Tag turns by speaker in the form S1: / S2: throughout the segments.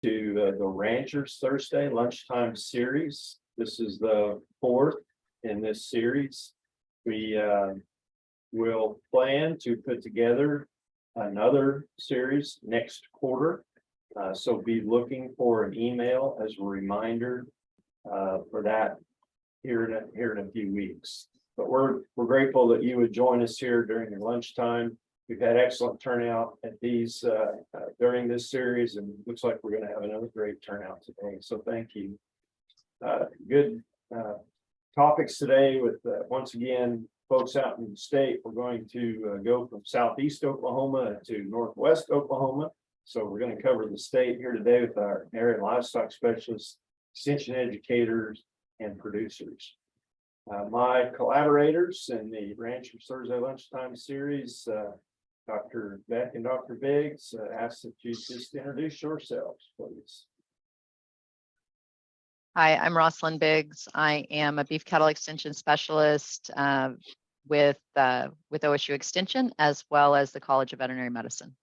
S1: to the Ranchers Thursday Lunchtime series. This is the fourth in this series. We will plan to put together another series next quarter. So be looking for an email as a reminder for that here in a few weeks. But we're grateful that you would join us here during your lunchtime. We've had excellent turnout at these during this series, and looks like we're going to have another great turnout today. So thank you. Good topics today with once again folks out in the state. We're going to go from southeast Oklahoma to northwest Oklahoma. So we're going to cover the state here today with our area livestock specialists, extension educators, and producers. My collaborators in the Ranchers Thursday Lunchtime series, Dr. Beck and Dr. Biggs, ask that you just introduce yourselves, please.
S2: Hi, I'm Rosalind Biggs. I am a beef cattle extension specialist with OSU Extension, as well as the College of Veterinary Medicine.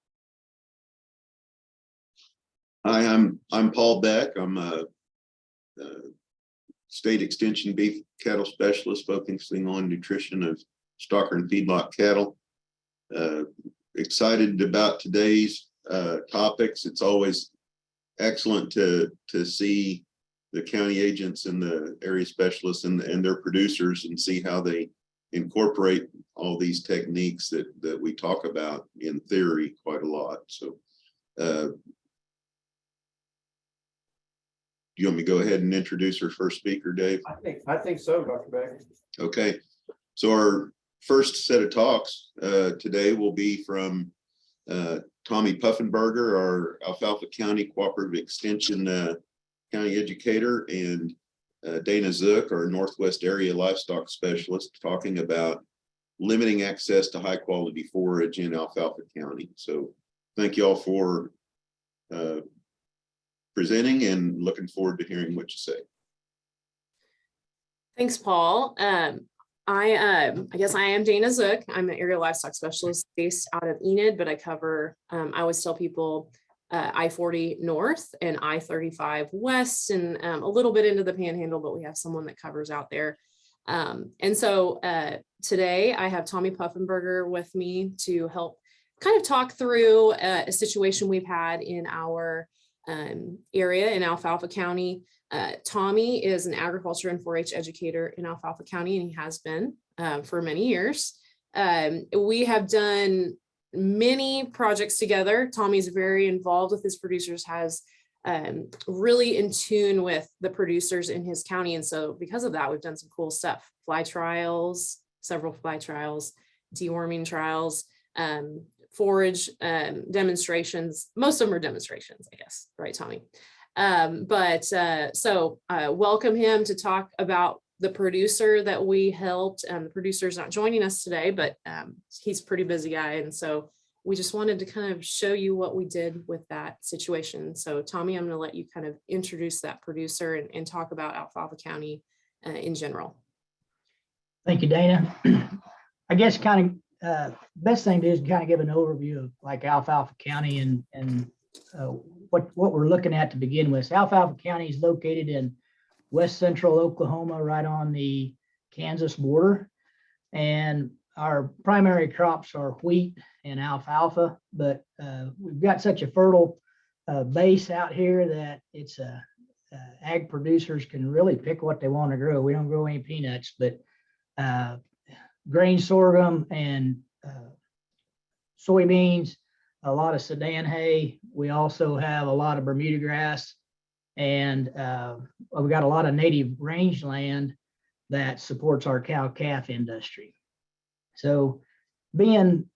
S3: Hi, I'm Paul Beck. I'm a state extension beef cattle specialist focusing on nutrition of stocker and feedlot cattle. Excited about today's topics. It's always excellent to see the county agents and the area specialists and their producers and see how they incorporate all these techniques that we talk about in theory quite a lot. So do you want me to go ahead and introduce our first speaker, Dave?
S1: I think so, Dr. Beck.
S3: Okay, so our first set of talks today will be from Tommy Puffinbarger, our Alfalfa County Cooperative Extension County Educator, and Dana Zook, our Northwest Area Livestock Specialist, talking about limiting access to high quality forage in Alfalfa County. So thank you all for presenting and looking forward to hearing what you say.
S4: Thanks, Paul. I guess I am Dana Zook. I'm an area livestock specialist based out of Enid, but I cover, I always tell people I-40 North and I-35 West and a little bit into the Panhandle, but we have someone that covers out there. And so today I have Tommy Puffinbarger with me to help kind of talk through a situation we've had in our area in Alfalfa County. Tommy is an agriculture and 4-H educator in Alfalfa County, and he has been for many years. We have done many projects together. Tommy's very involved with his producers, has really in tune with the producers in his county. And so because of that, we've done some cool stuff, fly trials, several fly trials, deworming trials, forage demonstrations. Most of them are demonstrations, I guess, right, Tommy? So welcome him to talk about the producer that we helped. The producer's not joining us today, but he's a pretty busy guy. And so we just wanted to kind of show you what we did with that situation. So Tommy, I'm going to let you kind of introduce that producer and talk about Alfalfa County in general.
S5: Thank you, Dana. I guess kind of best thing to do is kind of give an overview of like Alfalfa County and what we're looking at to begin with. Alfalfa County is located in west central Oklahoma, right on the Kansas border. And our primary crops are wheat and alfalfa, but we've got such a fertile base out here that it's ag producers can really pick what they want to grow. We don't grow any peanuts, but grain sorghum and soybeans, a lot of Sudan hay. We also have a lot of Bermuda grass, and we've got a lot of native rangeland that supports our cow-calf industry. So being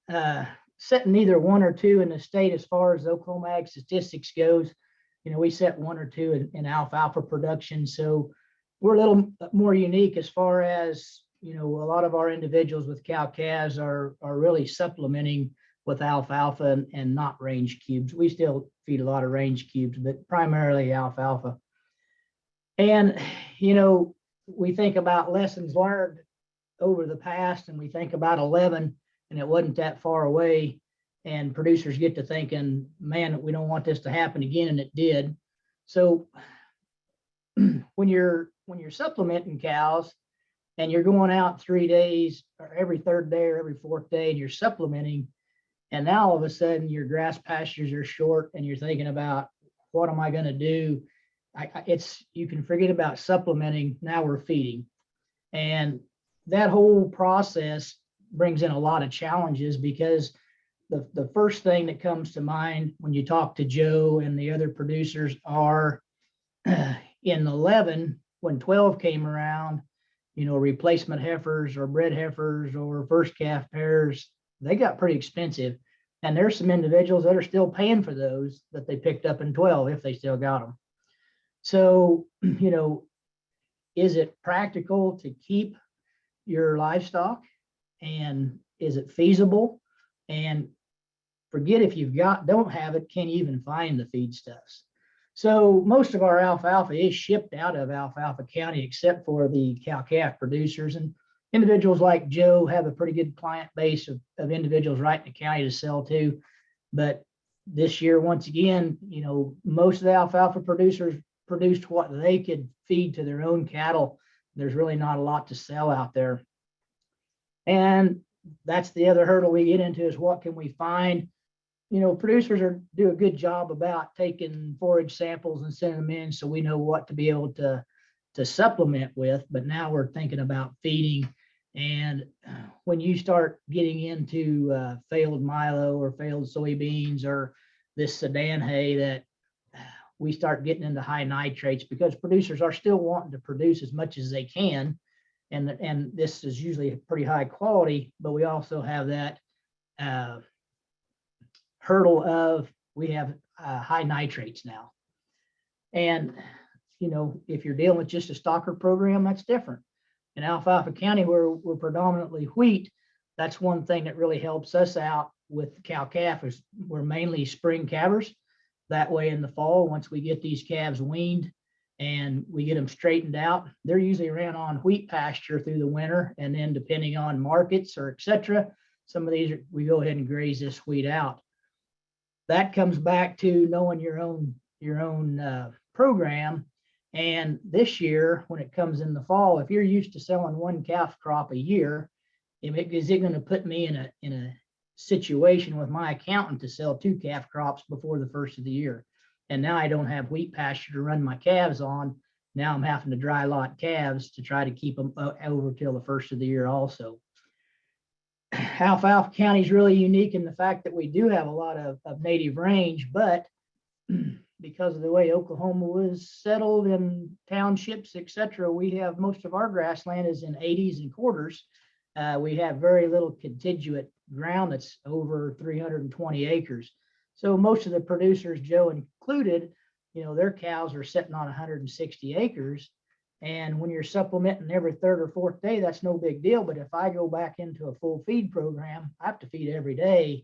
S5: setting either 1 or 2 in the state as far as Oklahoma ag statistics goes, you know, we set 1 or 2 in alfalfa production. So we're a little more unique as far as, you know, a lot of our individuals with cow-calves are really supplementing with alfalfa and not range cubes. We still feed a lot of range cubes, but primarily alfalfa. And, you know, we think about lessons learned over the past, and we think about 11, and it wasn't that far away. And producers get to thinking, man, we don't want this to happen again, and it did. So when you're supplementing cows and you're going out 3 days or every third day or every fourth day and you're supplementing, and now all of a sudden your grass pastures are short and you're thinking about, what am I going to do? You can forget about supplementing. Now we're feeding. And that whole process brings in a lot of challenges, because the first thing that comes to mind when you talk to Joe and the other producers are in 11, when 12 came around, replacement heifers or bred heifers or first calf pairs, they got pretty expensive. And there's some individuals that are still paying for those that they picked up in 12 if they still got them. So, is it practical to keep your livestock, and is it feasible? And forget if don't have it, can you even find the feedstuffs? So most of our alfalfa is shipped out of Alfalfa County, except for the cow-calf producers, and individuals like Joe have a pretty good client base of individuals right in the county to sell to. But this year, once again, most of the alfalfa producers produced what they could feed to their own cattle. There's really not a lot to sell out there. And that's the other hurdle we get into, is what can we find? Producers do a good job about taking forage samples and sending them in, so we know what to be able to supplement with. But now we're thinking about feeding. And when you start getting into failed milo or failed soybeans or this Sudan hay, that we start getting into high nitrates, because producers are still wanting to produce as much as they can. And this is usually pretty high quality, but we also have that hurdle of, we have high nitrates now. And, if you're dealing with just a stocker program, that's different. In Alfalfa County, where we're predominantly wheat, that's one thing that really helps us out with the cow-calf, is we're mainly spring calvers. That way in the fall, once we get these calves weaned and we get them straightened out, they're usually ran on wheat pasture through the winter. And then depending on markets or et cetera, some of these, we go ahead and graze this wheat out. That comes back to knowing your own program. And this year, when it comes in the fall, if you're used to selling one calf crop a year, is it going to put me in a situation with my accountant to sell 2 calf crops before the first of the year? And now I don't have wheat pasture to run my calves on. Now I'm having to dry lot calves to try to keep them over till the first of the year also. Alfalfa County is really unique in the fact that we do have a lot of native range, but because of the way Oklahoma was settled in townships, et cetera, we have most of our grassland is in 80s and quarters. We have very little contiguous ground that's over 320 acres. So most of the producers, Joe included, their cows are sitting on 160 acres. And when you're supplementing every third or fourth day, that's no big deal. But if I go back into a full feed program, I have to feed every day.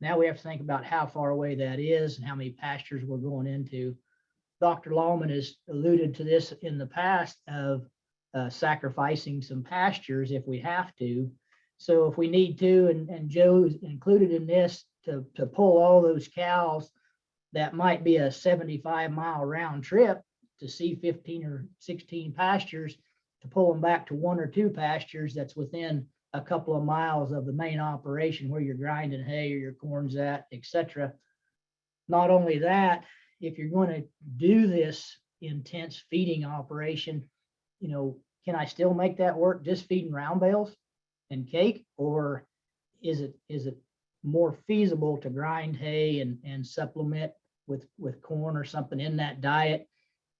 S5: Now we have to think about how far away that is and how many pastures we're going into. Dr. Lawman has alluded to this in the past of sacrificing some pastures if we have to. So if we need to, and Joe's included in this, to pull all those cows, that might be a 75-mile round trip to see 15 or 16 pastures, to pull them back to 1 or 2 pastures that's within a couple of miles of the main operation where you're grinding hay or your corn's at, et cetera. Not only that, if you're going to do this intense feeding operation, can I still make that work just feeding round bales and cake, or is it more feasible to grind hay and supplement with corn or something in that diet?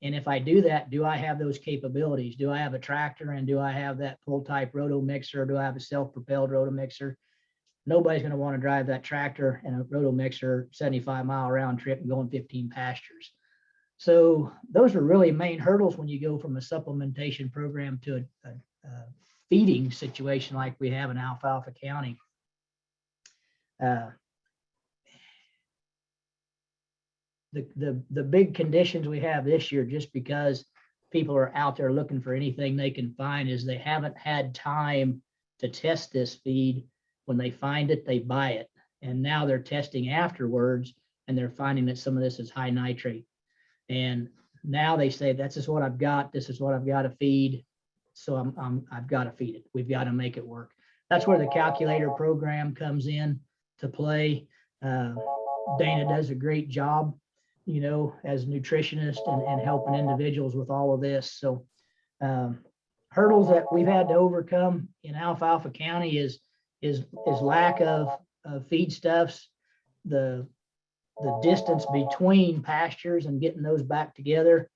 S5: And if I do that, do I have those capabilities? Do I have a tractor, and do I have that pull type roto mixer, or do I have a self-propelled roto mixer? Nobody's going to want to drive that tractor and a roto mixer 75-mile round trip and go in 15 pastures. So those are really main hurdles when you go from a supplementation program to a feeding situation like we have in Alfalfa County. The big conditions we have this year, just because people are out there looking for anything they can find, is they haven't had time to test this feed. When they find it, they buy it. And now they're testing afterwards, and they're finding that some of this is high nitrate. And Now they say, this is what I've got. This is what I've got to feed. So I've got to feed it. We've got to make it work. That's where the calculator program comes in to play. Dana does a great job, you know, as a nutritionist and helping individuals with all of this. So hurdles that we've had to overcome in Alfalfa County is lack of feedstuffs, the distance between pastures and getting those back together.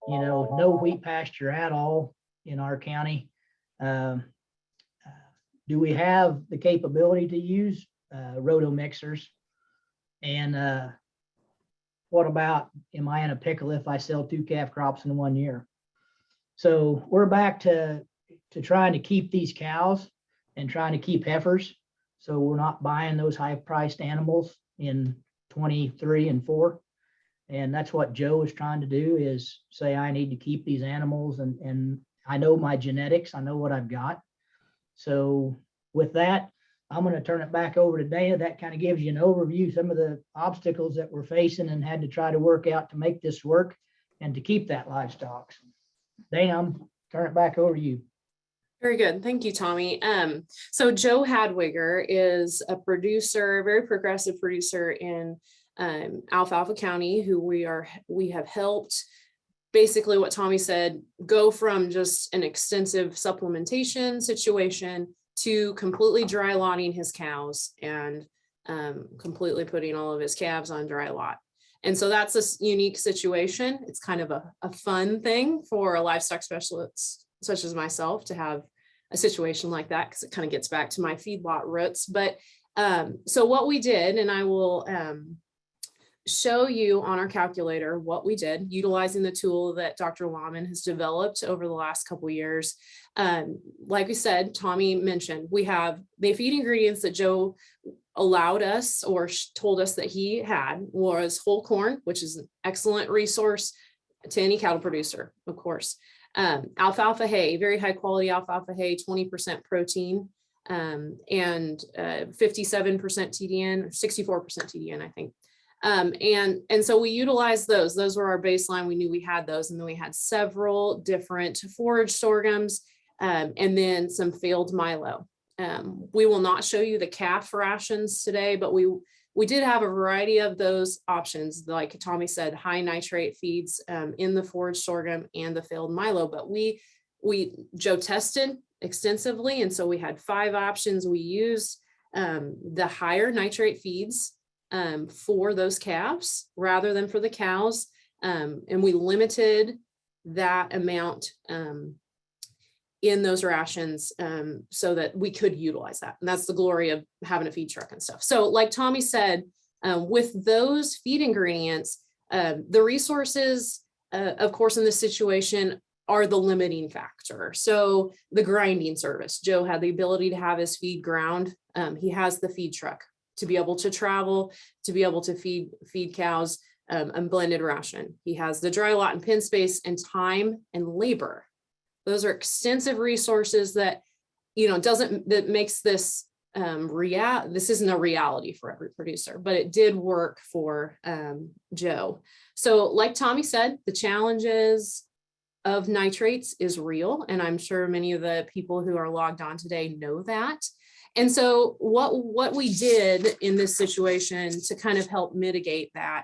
S5: You know, no wheat pasture at all in our county. Do we have the capability to use roto mixers? And what about, am I in a pickle if I sell 2 calf crops in 1 year? So we're back to trying to keep these cows and trying to keep heifers. So we're not buying those high priced animals in 23 and 4. And that's what Joe is trying to do, is say, I need to keep these animals, and I know my genetics, I know what I've got. So with that, I'm going to turn it back over to Dana. That kind of gives you an overview, some of the obstacles that we're facing and had to try to work out to make this work and to keep that livestock. Dana, I'm turning it back over to you.
S4: Very good. Thank you, Tommy. So Joe Hadwiger is a producer, a very progressive producer in Alfalfa County, who we have helped, basically what Tommy said, go from just an extensive supplementation situation to completely dry lotting his cows and completely putting all of his calves on dry lot. And so that's a unique situation. It's kind of a fun thing for a livestock specialist such as myself to have a situation like that, because it kind of gets back to my feedlot roots. But so what we did, and I will show you on our calculator what we did utilizing the tool that Dr. Lahman has developed over the last couple of years. Like we said, Tommy mentioned, we have the feed ingredients that Joe allowed us or told us that he had was whole corn, which is an excellent resource to any cattle producer, of course. Alfalfa hay, very high quality alfalfa hay, 20% protein, and 57% TDN, or 64% TDN, I think. And so we utilized those. Those were our baseline. We knew we had those. And then we had several different forage sorghums, and then some failed milo. We will not show you the calf rations today, but we did have a variety of those options. Like Tommy said, high nitrate feeds in the forage sorghum and the failed milo. But Joe tested extensively. And so we had 5 options. We used the higher nitrate feeds for those calves rather than for the cows. And we limited that amount in those rations so that we could utilize that. And that's the glory of having a feed truck and stuff. So like Tommy said, with those feed ingredients, the resources, of course, in this situation are the limiting factor. So the grinding service, Joe had the ability to have his feed ground. He has the feed truck to be able to travel, to be able to feed cows and blended ration. He has the dry lot and pen space and time and labor. Those are extensive resources that, you know, that makes this this isn't a reality for every producer, but it did work for Joe. So like Tommy said, the challenges of nitrates is real. And I'm sure many of the people who are logged on today know that. And so what we did in this situation to kind of help mitigate that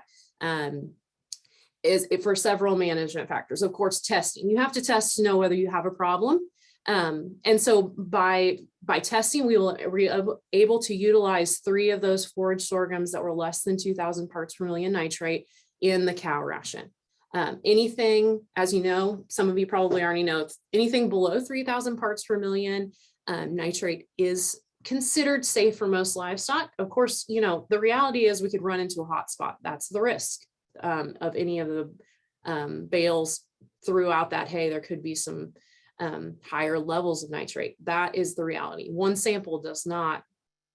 S4: is for several management factors. Of course, testing. You have to test to know whether you have a problem. And so by testing, we were able to utilize 3 of those forage sorghums that were less than 2,000 parts per million nitrate in the cow ration. Anything, as you know, some of you probably already know, anything below 3,000 parts per million nitrate is considered safe for most livestock. Of course, you know, the reality is we could run into a hot spot. That's the risk of any of the bales throughout that hay. There could be some higher levels of nitrate. That is the reality. One sample does not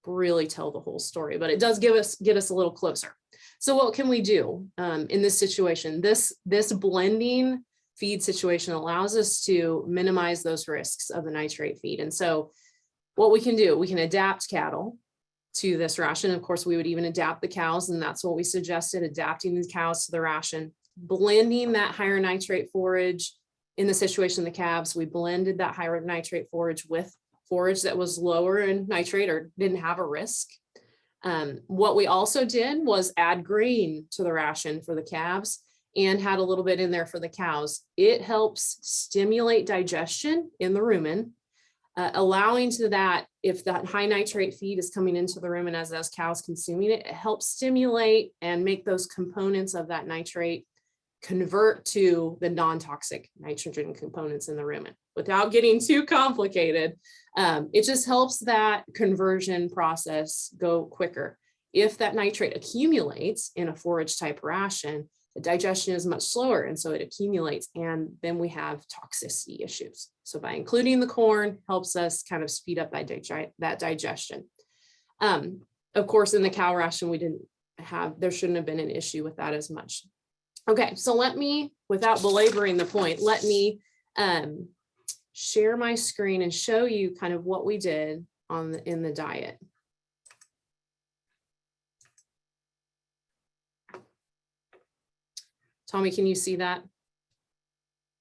S4: really tell the whole story, but it does get us a little closer. So what can we do in this situation? This blending feed situation allows us to minimize those risks of the nitrate feed. And so what we can do, we can adapt cattle to this ration. Of course, we would even adapt the cows, and that's what we suggested, adapting the cows to the ration. blending that higher nitrate forage in the situation of the calves. We blended that higher nitrate forage with forage that was lower in nitrate or didn't have a risk. What we also did was add grain to the ration for the calves and had a little bit in there for the cows. It helps stimulate digestion in the rumen, allowing to that, if that high nitrate feed is coming into the rumen as those cows consuming it, it helps stimulate and make those components of that nitrate convert to the non-toxic nitrogen components in the rumen. Without getting too complicated, it just helps that conversion process go quicker. If that nitrate accumulates in a forage type ration, the digestion is much slower, and so it accumulates, and then we have toxicity issues. So by including the corn helps us kind of speed up that digestion. Of course, in the cow ration, there shouldn't have been an issue with that as much. Okay, so let me, without belaboring the point, let me share my screen and show you kind of what we did in the diet. Tommy, can you see that?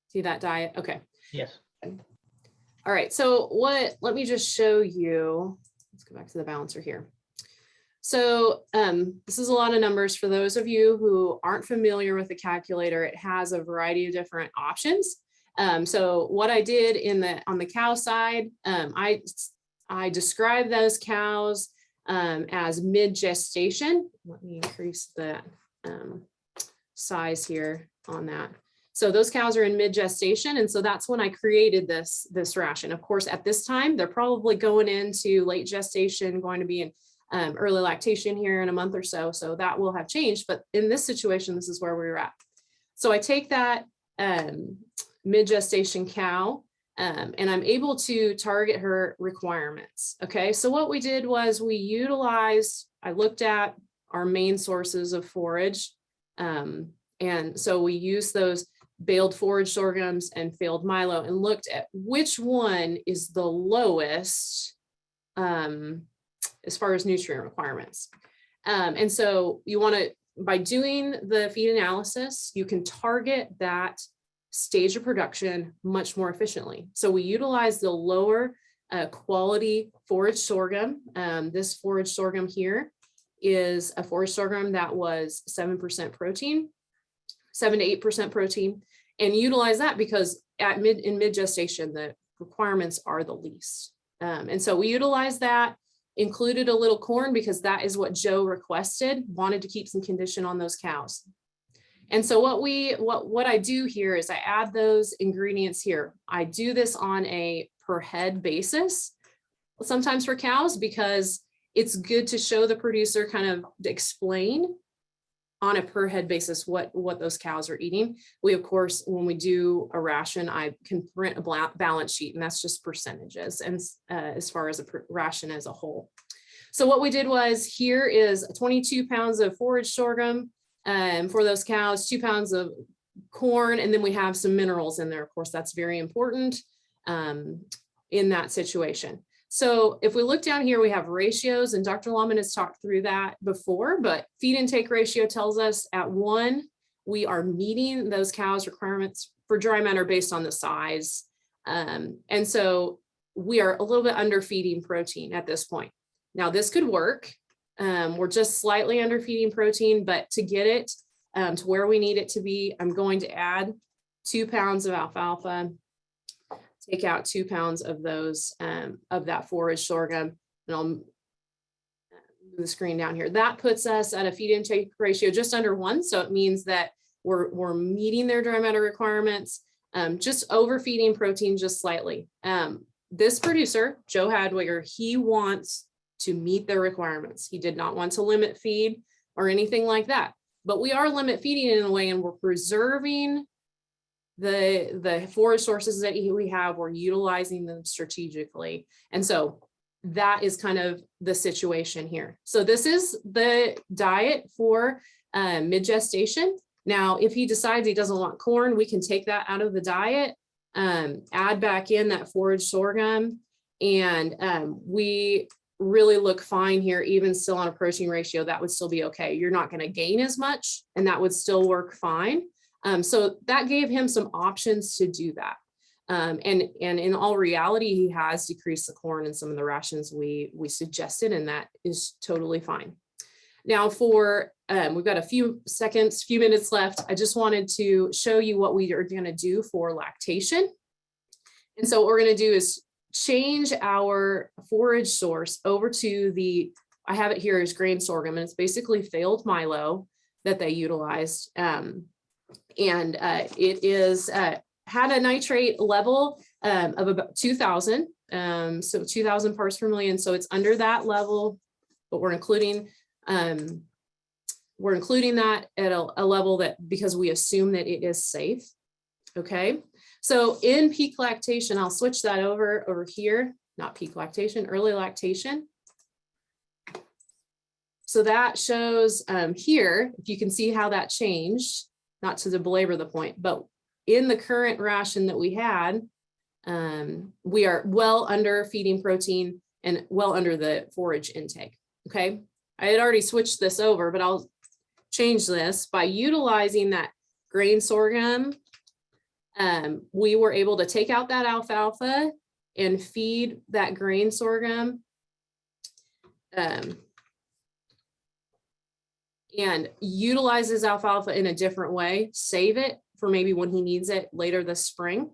S4: See that diet? Okay.
S5: Yes.
S4: All right, so let me just show you, let's go back to the balancer here. So this is a lot of numbers. For those of you who aren't familiar with the calculator, it has a variety of different options. So what I did on the cow side, I described those cows as mid-gestation. Let me increase that size here on that. So those cows are in mid-gestation, and so that's when I created this ration. Of course, at this time, they're probably going into late gestation, going to be in early lactation here in a month or so. So that will have changed, but in this situation, this is where we were at. So I take that mid-gestation cow and I'm able to target her requirements. Okay, so what we did was I looked at our main sources of forage. And so we used those baled forage sorghums and failed milo and looked at which one is the lowest as far as nutrient requirements. And so by doing the feed analysis, you can target that stage of production much more efficiently. So we utilize the lower quality forage sorghum. This forage sorghum here is a forage sorghum that was 7% protein, 7 to 8% protein, and utilize that because in mid gestation, the requirements are the least. And so we utilize that, included a little corn because that is what Joe requested, wanted to keep some condition on those cows. And so what I do here is I add those ingredients here. I do this on a per head basis, sometimes for cows, because it's good to show the producer, kind of explain on a per head basis what those cows are eating. We, of course, when we do a ration, I can print a balance sheet, and that's just percentages and as far as a ration as a whole. So what we did was, here is 22 pounds of forage sorghum for those cows, 2 pounds of corn, and then we have some minerals in there. Of course, that's very important in that situation. So if we look down here, we have ratios, and Dr. Lawman has talked through that before, but feed intake ratio tells us at 1, we are meeting those cows' requirements for dry matter based on the size. And so we are a little bit under feeding protein at this point. Now this could work. We're just slightly under feeding protein, but to get it to where we need it to be, I'm going to add 2 pounds of alfalfa, take out 2 pounds of those of that forage sorghum, and I'll move the screen down here. That puts us at a feed intake ratio just under 1. So it means that we're meeting their dry matter requirements, just overfeeding protein just slightly. This producer, Joe Hadwiger, he wants to meet their requirements. He did not want to limit feed or anything like that, but we are limit feeding in a way, and we're preserving the forage sources that we have. We're utilizing them strategically. And so that is kind of the situation here. So this is the diet for mid-gestation. Now, if he decides he doesn't want corn, we can take that out of the diet, add back in that forage sorghum, and we really look fine here. Even still on a protein ratio, that would still be okay. You're not going to gain as much, and that would still work fine. So that gave him some options to do that. And in all reality, he has decreased the corn and some of the rations we suggested, and that is totally fine. Now we've got a few minutes left. I just wanted to show you what we are going to do for lactation. And so what we're going to do is change our forage source over to I have it here as grain sorghum, and it's basically failed milo that they utilized. It is had a nitrate level of about 2,000, so 2,000 parts per million. So it's under that level, but we're including that at a level that, because we assume that it is safe. Okay, so in peak lactation, I'll switch that over here, not peak lactation, early lactation. So that shows here, if you can see how that changed, not to belabor the point, but in the current ration that we had, we are well under feeding protein and well under the forage intake. Okay, I had already switched this over, but I'll change this by utilizing that grain sorghum. We were able to take out that alfalfa and feed that grain sorghum. And utilizes alfalfa in a different way, save it for maybe when he needs it later this spring.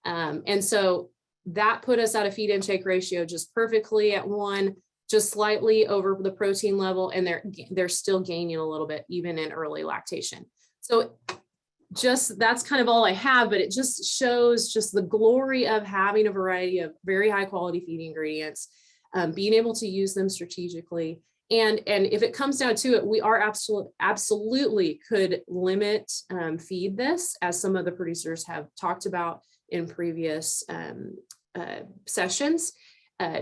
S4: And so that put us at a feed intake ratio just perfectly at 1, just slightly over the protein level, and they're still gaining a little bit even in early lactation. So that's kind of all I have, but it just shows just the glory of having a variety of very high quality feed ingredients, being able to use them strategically. And if it comes down to it, we are absolutely could limit feed this, as some of the producers have talked about in previous sessions.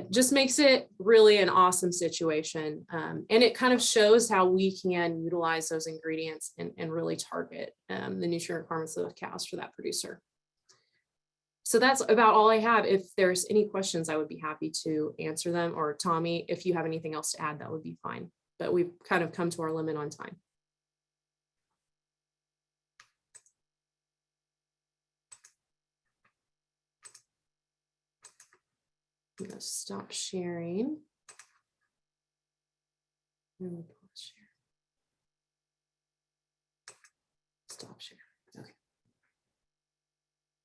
S4: Just makes it really an awesome situation. And it kind of shows how we can utilize those ingredients and really target the nutrient requirements of the cows for that producer. So that's about all I have. If there's any questions, I would be happy to answer them. Or Tommy, if you have anything else to add, that would be fine. But we've kind of come to our limit on time. I'm going to stop sharing. Stop sharing. Okay.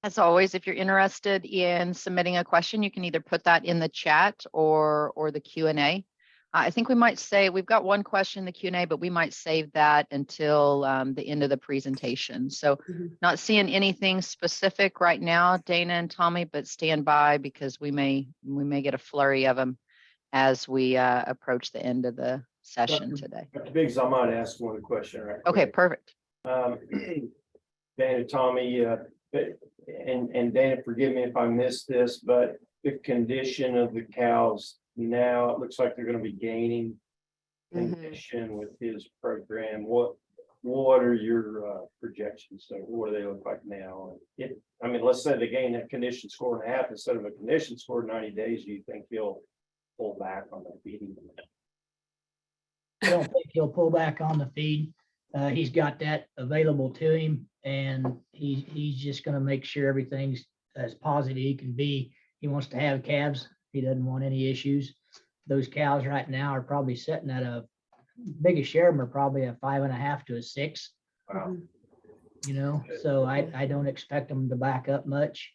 S2: As always, if you're interested in submitting a question, you can either put that in the chat or the Q&A. I think we might say we've got one question in the Q&A, but we might save that until the end of the presentation. So not seeing anything specific right now, Dana and Tommy, but stand by because we may get a flurry of them as we approach the end of the session today.
S1: Dr. Biggs, I might ask one question, right?
S2: Okay, perfect.
S1: Dana, Tommy, and Dana, forgive me if I missed this, but the condition of the cows now, it looks like they're going to be gaining condition with his program. What are your projections? So what do they look like now? I mean, let's say they gain that condition score and a half instead of a condition score in 90 days. Do you think he'll pull back on the feeding?
S5: I don't think he'll pull back on the feed. He's got that available to him, and he's just going to make sure everything's as positive he can be. He wants to have calves. He doesn't want any issues. Those cows right now are probably sitting at biggest share of them are probably a 5.5 to a 6.
S1: Wow.
S5: You know, so I don't expect him to back up much.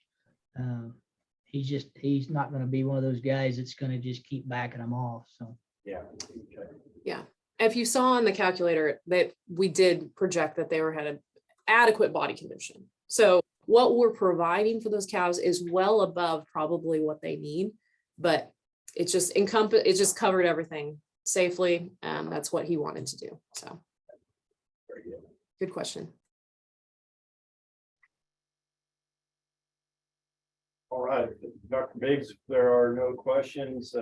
S5: He's not going to be one of those guys that's going to just keep backing them off. So
S1: Yeah. Okay.
S4: Yeah. If you saw on the calculator that we did project that they had an adequate body condition. So what we're providing for those cows is well above probably what they need, but it just covered everything safely. That's what he wanted to do. So
S1: Very good.
S4: Good question.
S1: All right, Dr. Biggs, if there are no questions,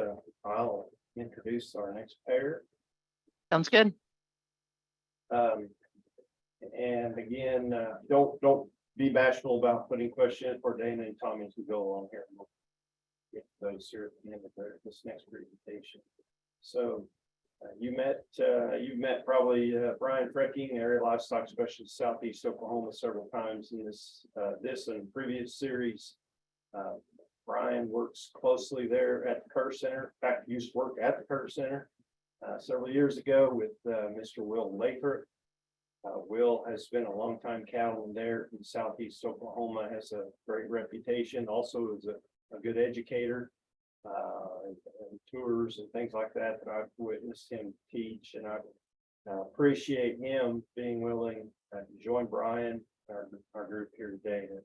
S1: I'll introduce our next pair.
S2: Sounds good.
S1: And again, don't be bashful about putting questions for Dana and Tommy as we go along here. We'll get those here at the end of this next presentation. So You've met probably Brian Freking, area livestock specialist, Southeast Oklahoma, several times in this and previous series. Brian works closely there at the Kerr Center. In fact, he used to work at the Kerr Center several years ago with Mr. Will Lathrop. Will has been a longtime cattleman there in Southeast Oklahoma, has a great reputation, also is a good educator. And tours and things like that I've witnessed him teach, and I appreciate him being willing to join Brian, our group here today, to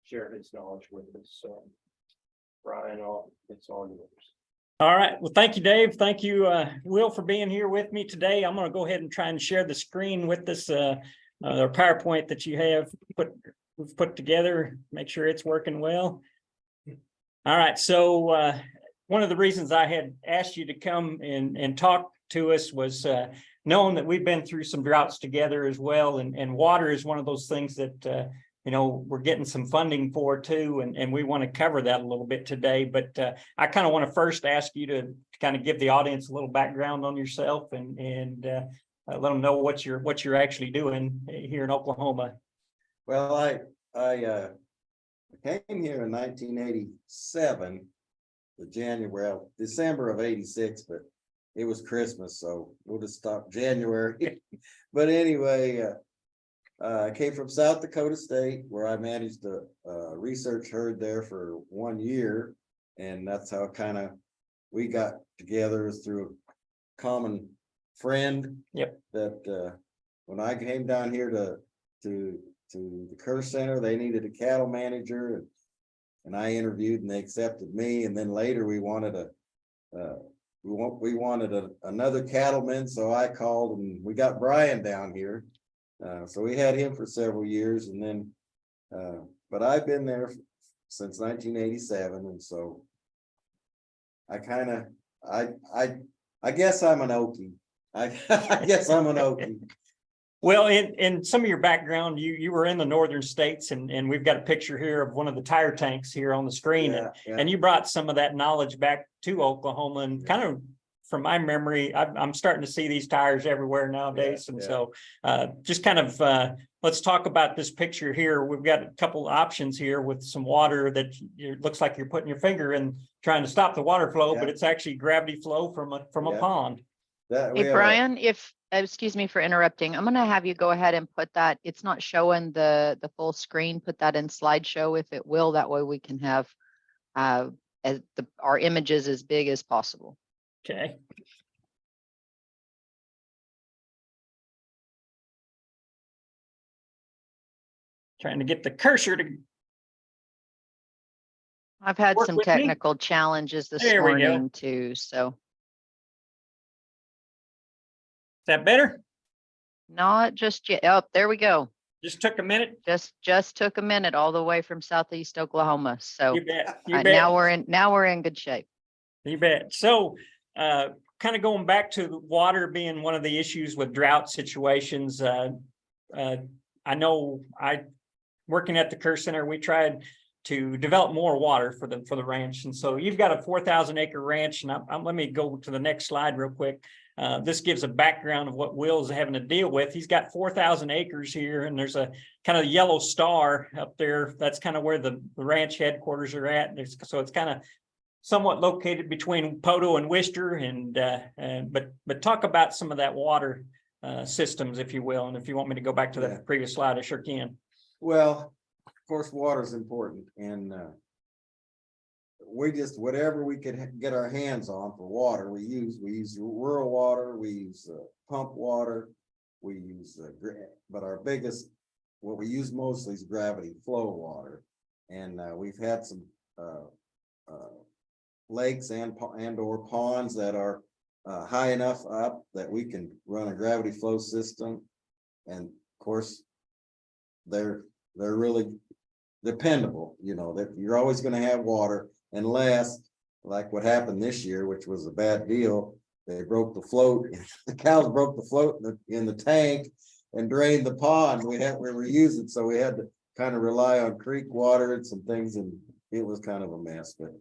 S1: share his knowledge with us. So, Brian, it's all yours.
S6: All right. Well, thank you, Dave. Thank you, Will, for being here with me today. I'm going to go ahead and try and share the screen with this the PowerPoint that you have we've put together. Make sure it's working well. All right. So one of the reasons I had asked you to come and talk to us was knowing that we've been through some droughts together as well. And water is one of those things that, we're getting some funding for too. And we want to cover that a little bit today. But I kind of want to first ask you to kind of give the audience a little background on yourself and let them know what you're actually doing here in Oklahoma.
S7: Well, I came here in 1987, December of 86, but it was Christmas, so we'll just stop January. But anyway, I came from South Dakota State, where I managed a research herd there for 1 year, and that's how we got together, through a common friend.
S6: Yep.
S7: That when I came down here to the Kerr Center, they needed a cattle manager, and I interviewed and they accepted me. And then later we wanted another cattleman, so I called and we got Brian down here. So we had him for several years, and then but I've been there since 1987, and so I guess I'm an Okie. I guess I'm an Okie.
S6: Well, in some of your background, you were in the northern states, and we've got a picture here of one of the tire tanks here on the screen.
S7: Yeah.
S6: And you brought some of that knowledge back to Oklahoma, and kind of from my memory, I'm starting to see these tires everywhere nowadays.
S7: Yeah,
S6: and
S7: yeah.
S6: So just kind of let's talk about this picture here. We've got a couple of options here with some water that looks like you're putting your finger in trying to stop the water flow,
S7: Yeah.
S6: but it's actually gravity flow from a
S7: Yeah.
S6: pond.
S2: Hey, Brian, excuse me for interrupting. I'm going to have you go ahead and put that. It's not showing the full screen. Put that in slideshow if it will. That way we can have our images as big as possible.
S6: Okay. Trying to get the cursor to.
S2: I've had
S6: Work
S2: some
S6: with me.
S2: technical challenges this
S6: There we go.
S2: morning too, so
S6: Is that better?
S2: not just yet. Oh, there we go.
S6: Just took a minute.
S2: Just took a minute all the way from Southeast Oklahoma. So
S6: You bet. You bet.
S2: now we're in good shape.
S6: You bet. So kind of going back to the water being one of the issues with drought situations. I know working at the Kerr Center, we tried to develop more water for the ranch. And so you've got a 4,000 acre ranch, and let me go to the next slide real quick. This gives a background of what Will's having to deal with. He's got 4,000 acres here, and there's a kind of yellow star up there. That's kind of where the ranch headquarters are at. So it's kind of somewhat located between Poto and Wister, but talk about some of that water systems, if you will. And if you want me to go back to the previous slide, I sure can.
S7: Well, of course, water is important, and whatever we could get our hands on for water, we use rural water, we use pump water, we use but what we use mostly is gravity flow water, and we've had some lakes and or ponds that are high enough up that we can run a gravity flow system, and of course they're really dependable. That you're always going to have water, unless, like what happened this year, which was a bad deal. They broke the float. The cows broke the float in the tank and drained the pond we were using, so we had to kind of rely on creek water and some things, and it was kind of a mess. But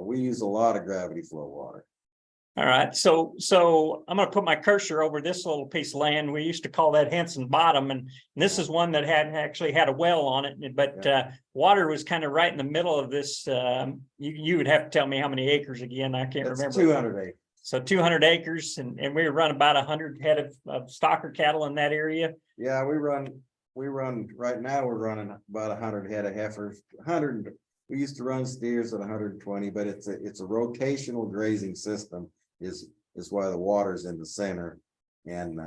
S7: we use a lot of gravity flow water.
S6: All right, so I'm gonna put my cursor over this little piece of land. We used to call that Henson Bottom, and this is one that actually had a well on it, but water was kind of right in the middle of this. You would have to tell me how many acres again. I can't
S7: It's
S6: remember.
S7: 200 acres.
S6: So 200 acres, and we run about 100 head of stocker cattle in that area.
S7: Yeah, we run right now, we're running about 100 head of heifers, 100. We used to run steers at 120, but it's a rotational grazing system is why the water's in the center. And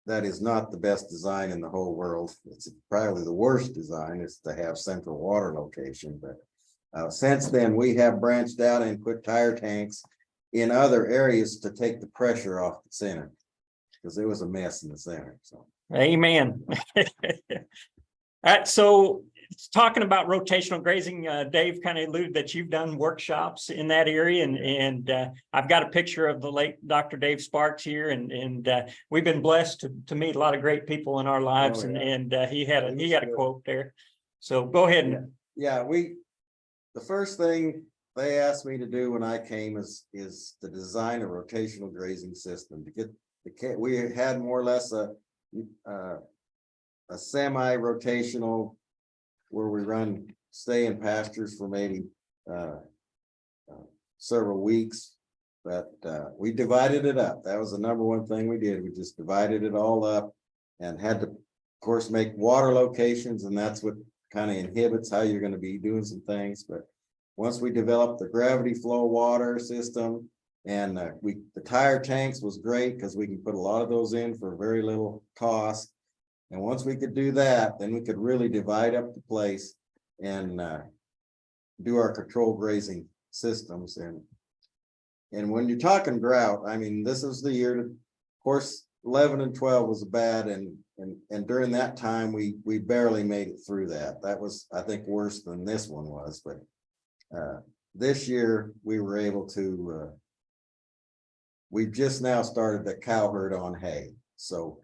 S7: that is not the best design in the whole world. It's probably the worst design is to have central water location. But since then, we have branched out and put tire tanks in other areas to take the pressure off the center, because it was a mess in the center. So
S6: Amen. All right, so talking about rotational grazing, Dave kind of alluded that you've done workshops in that area, and I've got a picture of the late Dr. Dave Sparks here, and we've been blessed to meet a lot of great people in our lives, and he had a quote there. So go ahead and
S7: yeah, the first thing they asked me to do when I came is to design a rotational grazing system to get we had more or less a semi-rotational where we stay in pastures for maybe several weeks, but we divided it up. That was the number one thing we did. We just divided it all up and had to, of course, make water locations, and that's what kind of inhibits how you're going to be doing some things. But once we developed the gravity flow water system, and the tire tanks was great because we can put a lot of those in for very little cost. And once we could do that, then we could really divide up the place and do our control grazing systems. And when you're talking drought, I mean, this is the year, of course, 11 and 12 was bad. And during that time, we barely made it through that. That was, I think, worse than this one was. But this year we were able to, we've just now started the cow herd on hay. So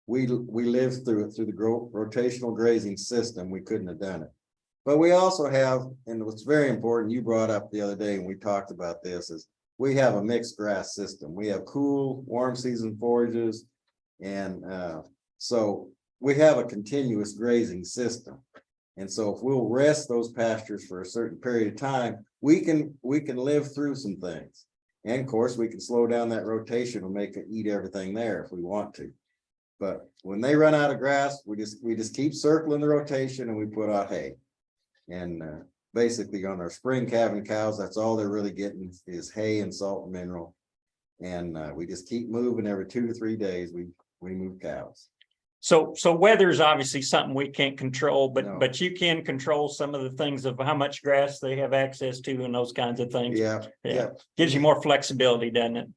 S7: we lived through it through the rotational grazing system. We couldn't have done it. But we also have, and what's very important, you brought up the other day and we talked about this, is we have a mixed grass system. We have cool, warm season forages. And so we have a continuous grazing system. And so if we'll rest those pastures for a certain period of time, we can live through some things. And of course, we can slow down that rotation and make it eat everything there if we want to. But when they run out of grass, we just keep circling the rotation and we put out hay. And basically on our spring calving cows, that's all they're really getting is hay and salt and mineral. And we just keep moving every 2 to 3 days. We move cows.
S6: So weather's obviously something we can't control, but
S7: No.
S6: but you can control some of the things of how much grass they have access to and those kinds of things.
S7: Yeah.
S6: Gives you more flexibility, doesn't it?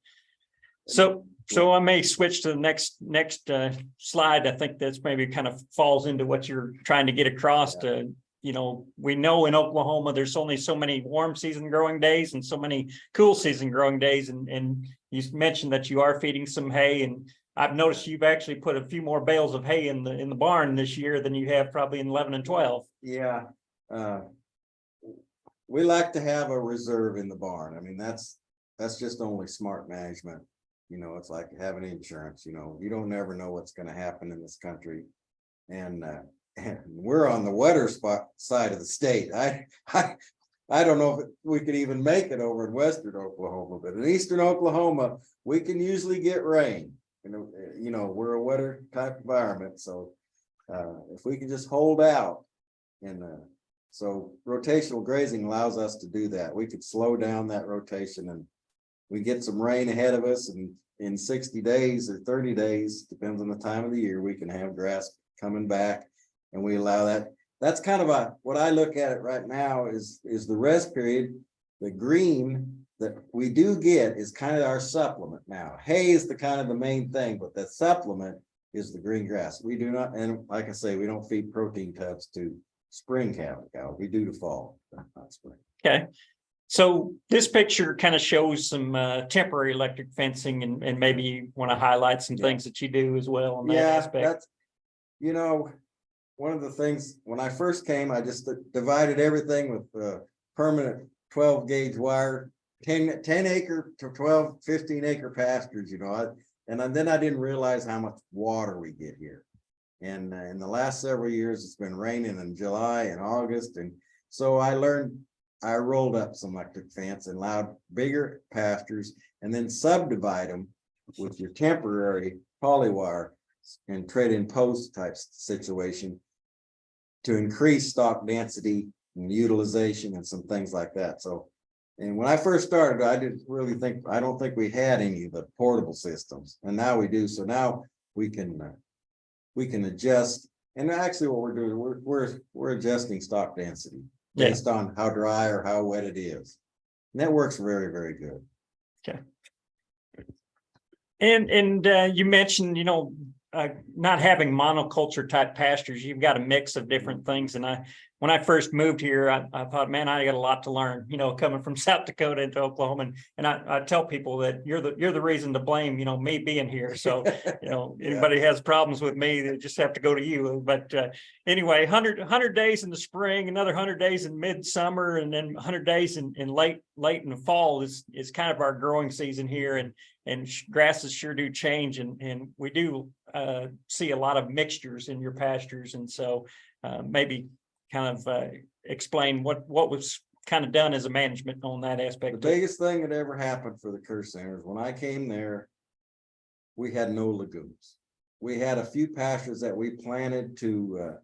S6: So I may switch to the next slide. I think that's maybe kind of falls into what you're trying to get across to. You know, we know in Oklahoma, there's only so many warm season growing days and so many cool season growing days. And you mentioned that you are feeding some hay, and I've noticed you've actually put a few more bales of hay in the barn this year than you have probably in 11 and 12.
S7: Yeah. We like to have a reserve in the barn. I mean, that's just only smart management. You know, it's like having insurance. You know, you don't never know what's going to happen in this country. And we're on the wetter side of the state. I don't know if we could even make it over in western Oklahoma, but in eastern Oklahoma, we can usually get rain. You know, we're a wetter type environment. So if we can just hold out, and so rotational grazing allows us to do that. We could slow down that rotation, and we get some rain ahead of us, and in 60 days or 30 days, depends on the time of the year, we can have grass coming back. And we allow that. That's kind of what I look at it right now is the rest period. The green that we do get is kind of our supplement now. Hay is the kind of the main thing, but the supplement is the green grass. We do not, and like I say, we don't feed protein tubs to spring calving cows. We do to fall, not spring.
S6: Okay. So this picture kind of shows some temporary electric fencing, and maybe you want to highlight some things that you do as well on that aspect.
S7: That's, you know, one of the things when I first came, I just divided everything with permanent 12 gauge wire 10 acre to 12, 15 acre pastures, and then I didn't realize how much water we get here. And in the last several years, it's been raining in July and August. And so I rolled up some electric fence and allowed bigger pastures and then subdivide them with your temporary polywire and trade-in post type situation to increase stock density and utilization and some things like that. So, and when I first started, I don't think we had any of the portable systems, and now we do. So now we can adjust. And actually what we're doing, we're adjusting stock density based on how dry or how wet it is. And that works very, very good.
S6: Okay. And you mentioned, not having monoculture type pastures, you've got a mix of different things. And when I first moved here, I thought, man, I got a lot to learn, coming from South Dakota into Oklahoma. And I tell people that you're the reason to blame, me being here. So, anybody has problems with me, they just have to go to you. But anyway, 100 days in the spring, another 100 days in midsummer, and then 100 days in late in the fall is kind of our growing season here. And grasses sure do change, and we do see a lot of mixtures in your pastures. And so maybe kind of explain what was kind of done as a management on that aspect.
S7: The biggest thing that ever happened for the Kerr Center is when I came there, we had no lagoons. We had a few pastures that we planted to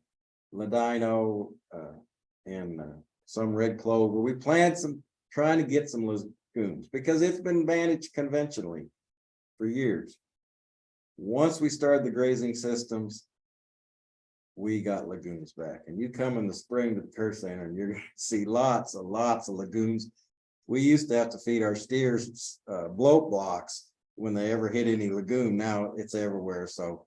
S7: ladino and some red clover. We planted some, trying to get some lagoons because it's been managed conventionally for years. Once we started the grazing systems, we got lagoons back. And you come in the spring to the Kerr Center and you're going to see lots of lagoons. We used to have to feed our steers bloat blocks when they ever hit any lagoon. Now it's everywhere. So,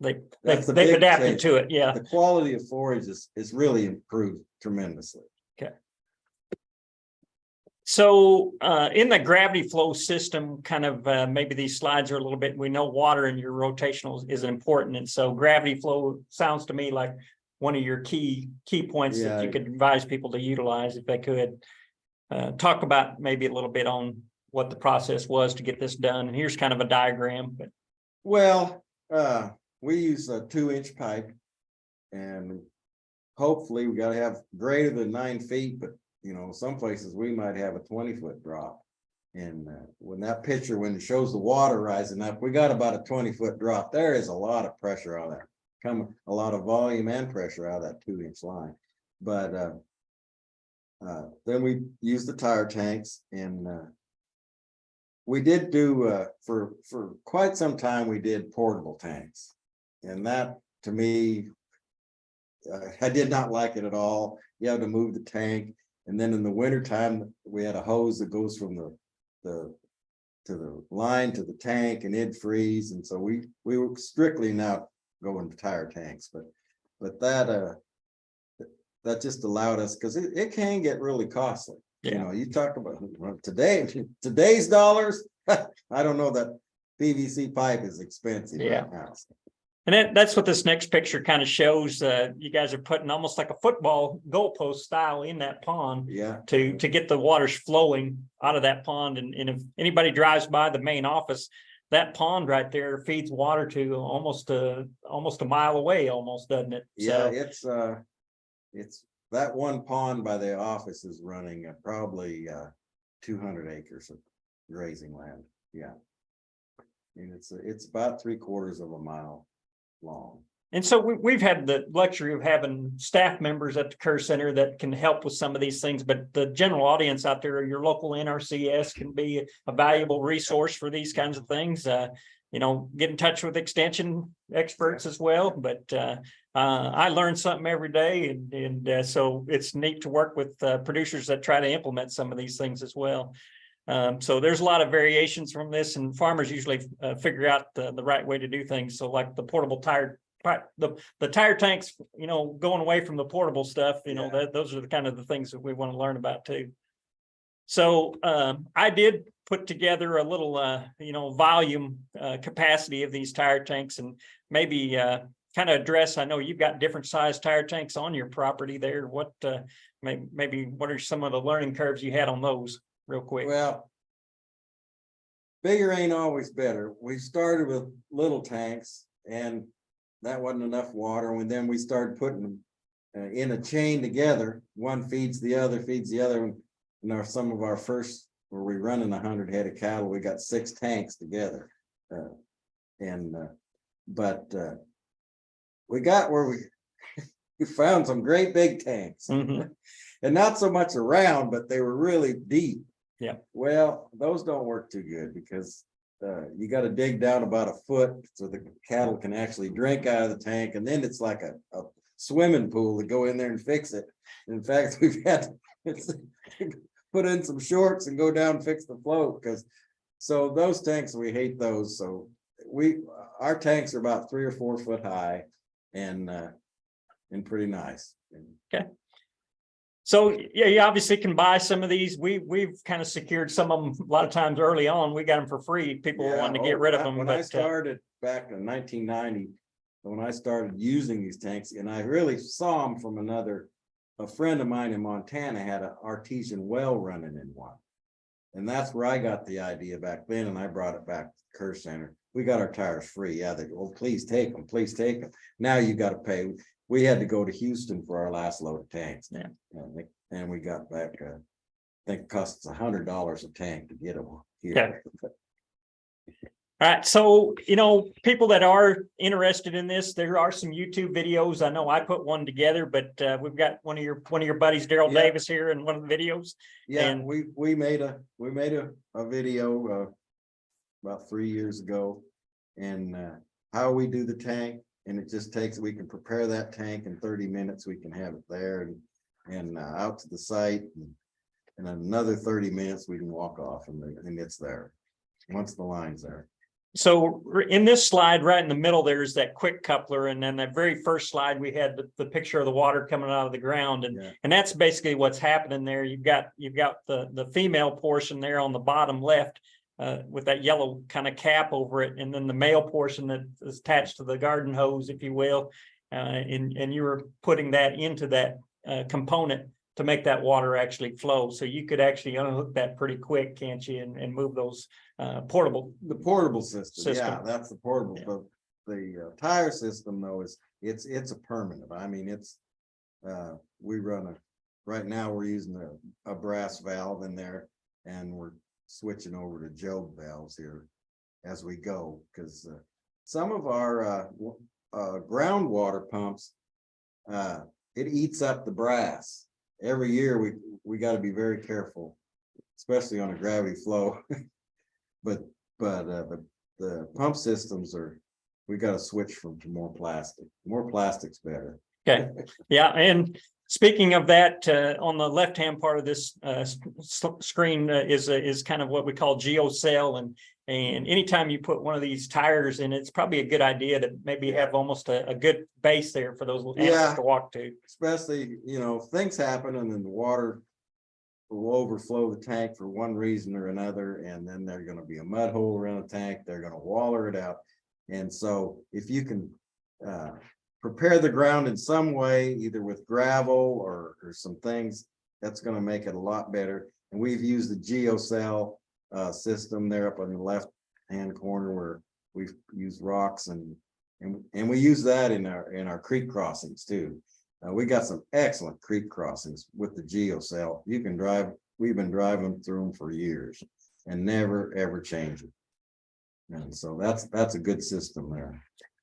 S6: they've adapted to it. Yeah.
S7: The quality of forage is really improved tremendously.
S6: Okay. So in the gravity flow system, kind of maybe these slides are a little bit, we know water in your rotational is important. And so gravity flow sounds to me like one of your key points that you could advise people to utilize if they could. Talk about maybe a little bit on what the process was to get this done. And here's kind of a diagram. But
S7: well, we use a 2-inch pipe, and hopefully we got to have greater than 9 feet, but some places we might have a 20-foot drop. And when it shows the water rising up, we got about a 20-foot drop. There is a lot of pressure out of that, a lot of volume and pressure out of that 2-inch line. But then we use the tire tanks, and we did do for quite some time, we did portable tanks. And that, to me, I did not like it at all. You have to move the tank. And then in the wintertime, we had a hose that goes from the line to the tank, and it'd freeze. And so we were strictly now going to tire tanks, but that just allowed us, because it can get really costly.
S6: Yeah.
S7: You talk about today's dollars. I don't know that PVC pipe is expensive right now.
S6: And that's what this next picture kind of shows. You guys are putting almost like a football goalpost style in that pond to get the waters flowing out of that pond. And if anybody drives by the main office, that pond right there feeds water to almost a mile away, doesn't it?
S7: Yeah, so, it's that one pond by the office is running probably 200 acres of grazing land. Yeah. And it's about 3/4 of a mile long.
S6: And so we've had the luxury of having staff members at the Kerr Center that can help with some of these things, but the general audience out there, your local NRCS can be a valuable resource for these kinds of things. Get in touch with extension experts as well. But I learn something every day, and so it's neat to work with producers that try to implement some of these things as well. So there's a lot of variations from this, and farmers usually figure out the right way to do things. So like the portable tire, the tire tanks, going away from the portable stuff, those are the kind of the things that we want to learn about too. So I did put together a little, volume capacity of these tire tanks, and maybe kind of address, I know you've got different size tire tanks on your property there. What, maybe what are some of the learning curves you had on those real quick?
S7: Well, bigger ain't always better. We started with little tanks and that wasn't enough water. And then we started putting them in a chain together. One feeds the other, And some of our first, where we running 100 head of cattle, we got 6 tanks together. But we got where we found some great big tanks.
S6: Mhm.
S7: And not so much around, but they were really deep.
S6: Yeah.
S7: Well, those don't work too good because you got to dig down about a foot so the cattle can actually drink out of the tank. And then it's like a swimming pool to go in there and fix it. In fact, we've had to put in some shorts and go down and fix the float because so those tanks, we hate those. So our tanks are about 3 or 4 foot high and pretty nice.
S6: Okay. So yeah, you obviously can buy some of these. We've kind of secured some of them a lot of times early on. We got them for free. People wanted to get rid of them.
S7: When I started back in 1990, when I started using these tanks, and I really saw them from a friend of mine in Montana had an artesian well running in one. And that's where I got the idea back then, and I brought it back to the Kerr Center. We got our tires free. Yeah, they go, oh, please take them, please take them. Now you got to pay. We had to go to Houston for our last load of tanks.
S6: Yeah.
S7: And we got back, I think it costs $100 a tank to get them here.
S6: Okay. All right, so, people that are interested in this, there are some YouTube videos. I know I put one together, but we've got one of your buddies, Daryl
S7: Yeah.
S6: Davis, here in one of the videos.
S7: Yeah,
S6: And-
S7: we made a video about 3 years ago, and how we do the tank, and it just takes, we can prepare that tank in 30 minutes. We can have it there and out to the site, and in another 30 minutes we can walk off, and it's there once the line's there.
S6: So in this slide, right in the middle, there's that quick coupler. And then that very first slide, we had the picture of the water coming out of the ground. And that's basically what's happening there. You've got the female portion there on the bottom left with that yellow kind of cap over it. And then the male portion that is attached to the garden hose, if you will. And you were putting that into that component to make that water actually flow. So you could actually unhook that pretty quick, can't you? And move those the portable system.
S7: Yeah, that's the portable.
S6: Yeah.
S7: But the tire system though it's a permanent. I mean, we run right now we're using a brass valve in there, and we're switching over to Joe valves here as we go, because some of our groundwater pumps it eats up the brass. Every year we got to be very careful, especially on a gravity flow. But the pump systems we got to switch to more plastic. More plastic's better.
S6: Okay. Yeah. And speaking of that, on the left-hand part of this screen is kind of what we call geocell. And anytime you put one of these tires in, it's probably a good idea to maybe have almost a good base there for those animals to walk to.
S7: Especially, things happen and then the water will overflow the tank for one reason or another, and then there's going to be a mud hole around the tank. They're going to waller it out. And so if you can prepare the ground in some way, either with gravel or some things, that's going to make it a lot better. And we've used the geocell system there up on the left hand corner where we've used rocks and we use that in our creek crossings too. We got some excellent creek crossings with the geocell. You can drive, we've been driving through them for years and never ever change it. And so that's a good system there.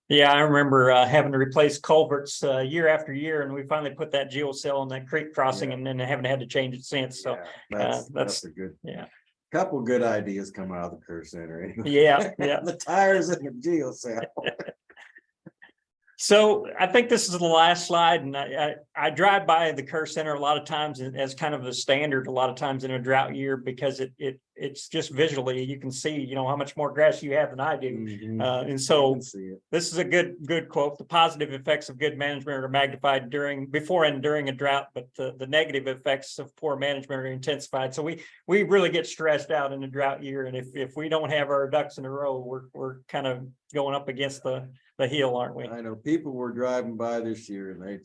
S7: Yeah,
S6: I remember having to replace culverts year after year, and we finally put that geocell on that creek crossing, and then haven't had to change it since. So
S7: that's a good couple good ideas come out of the Kerr Center. Anyway.
S6: Yeah.
S7: The tires and the geocell.
S6: So I think this is the last slide, and I drive by the Kerr Center a lot of times as kind of the standard a lot of times in a drought year, because it's just visually you can see how much more grass you have than I do.
S7: Mm-hmm.
S6: And so this is a good quote. The positive effects of good management are magnified before and during a drought, but the negative effects of poor management are intensified. So we really get stressed out in a drought year, and if we don't have our ducks in a row, we're kind of going up against the the hill, aren't we?
S7: I know people were driving by this year and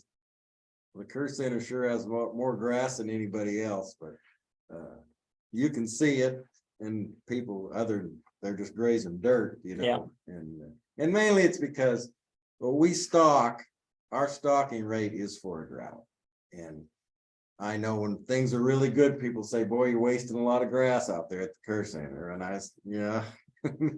S7: the Kerr Center sure has more grass than anybody else, but you can see it, and people they're just grazing dirt, you know. And mainly it's because our stocking rate is for a drought. And I know when things are really good, people say, boy, you're wasting a lot of grass out there at the Kerr Center. And yeah,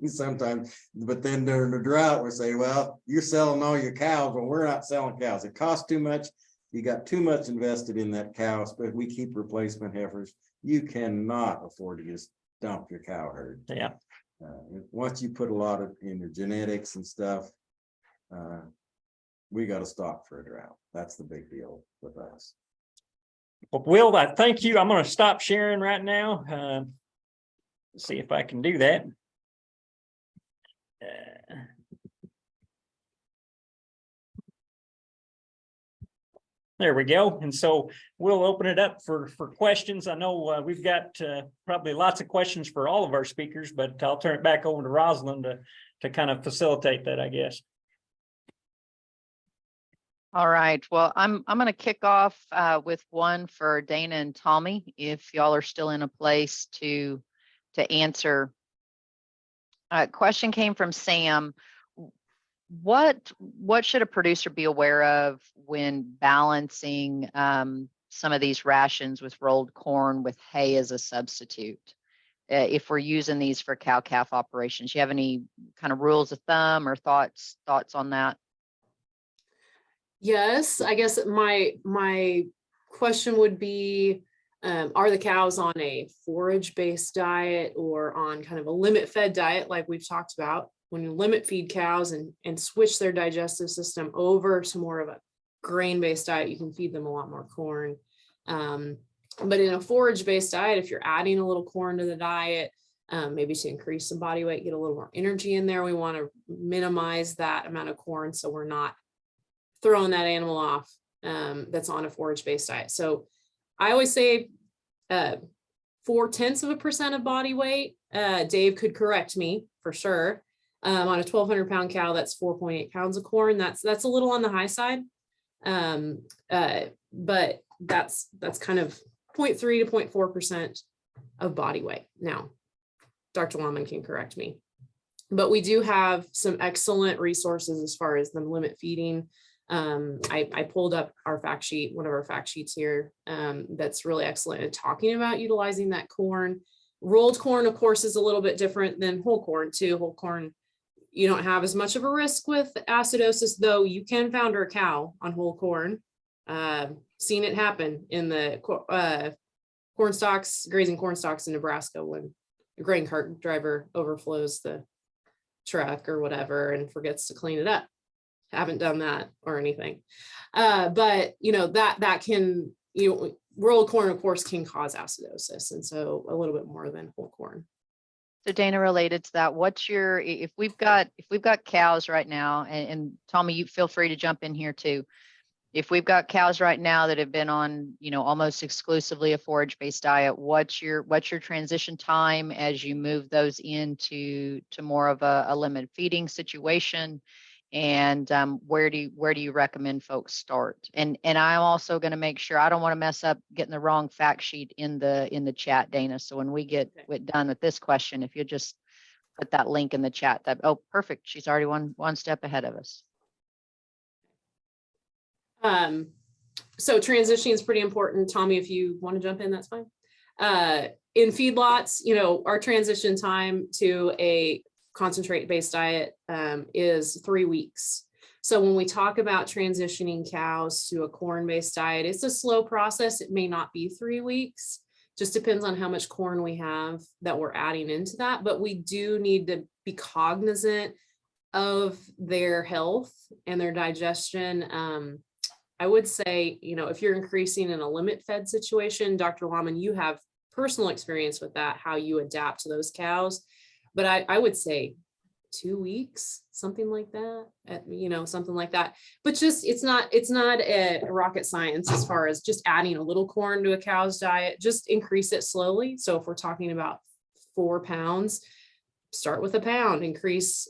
S7: sometimes, but then during the drought, we say, well, you're selling all your cows. Well, we're not selling cows. It costs too much. You got too much invested in that cow, but we keep replacement heifers. You cannot afford to just dump your cow herd.
S6: Yeah.
S7: Once you put a lot in your genetics and stuff, we got to stock for a drought. That's the big deal with us.
S6: Well, Will, I thank you. I'm going to stop sharing right now. See if I can do that. There we go. And so we'll open it up for questions. I know we've got probably lots of questions for all of our speakers, but I'll turn it back over to Rosalind to kind of facilitate that, I guess.
S2: All right. Well, I'm going to kick off with one for Dana and Tommy, if y'all are still in a place to answer. Question came from Sam. What should a producer be aware of when balancing some of these rations with rolled corn with hay as a substitute? If we're using these for cow-calf operations, you have any kind of rules of thumb or thoughts on that?
S4: Yes, I guess my question would be, are the cows on a forage-based diet or on kind of a limit-fed diet like we've talked about? When you limit feed cows and switch their digestive system over to more of a grain-based diet, you can feed them a lot more corn. But in a forage-based diet, if you're adding a little corn to the diet, maybe to increase some body weight, get a little more energy in there, we want to minimize that amount of corn so we're not throwing that animal off that's on a forage-based diet. So I always say 0.4% of body weight. Dave could correct me for sure. On a 1,200 pound cow, that's 4.8 pounds of corn. That's a little on the high side. But that's kind of 0.3 to 0.4% of body weight. Now, Dr. Wallman can correct me, but we do have some excellent resources as far as the limit feeding. I pulled up our fact sheet, one of our fact sheets here, that's really excellent at talking about utilizing that corn. Rolled corn, of course, is a little bit different than whole corn too. Whole corn, you don't have as much of a risk with acidosis, though you can founder a cow on whole corn. Seen it happen in the corn stalks, grazing corn stalks in Nebraska when the grain cart driver overflows the truck or whatever and forgets to clean it up. Haven't done that or anything. But you know, that can, rolled corn, of course, can cause acidosis. And so a little bit more than whole corn.
S2: So Dana, related to that, if we've got cows right now, and Tommy, you feel free to jump in here too. If we've got cows right now that have been on, almost exclusively a forage-based diet, what's your transition time as you move those into more of a limited feeding situation? And where do you recommend folks start? And I'm also going to make sure I don't want to mess up getting the wrong fact sheet in the chat, Dana. So when we get done with this question, if you just put that link in the chat, perfect. She's already one step ahead of us.
S4: So transitioning is pretty important. Tommy, if you want to jump in, that's fine. In feedlots, our transition time to a concentrate-based diet is 3 weeks. So when we talk about transitioning cows to a corn-based diet, it's a slow process. It may not be 3 weeks. Just depends on how much corn we have that we're adding into that. But we do need to be cognizant of their health and their digestion. I would say, if you're increasing in a limit-fed situation, Dr. Lahman, you have personal experience with that, how you adapt to those cows. But I would say 2 weeks, something like that, something like that. But just, it's not a rocket science as far as just adding a little corn to a cow's diet, just increase it slowly. So if we're talking about 4 pounds, start with a pound, increase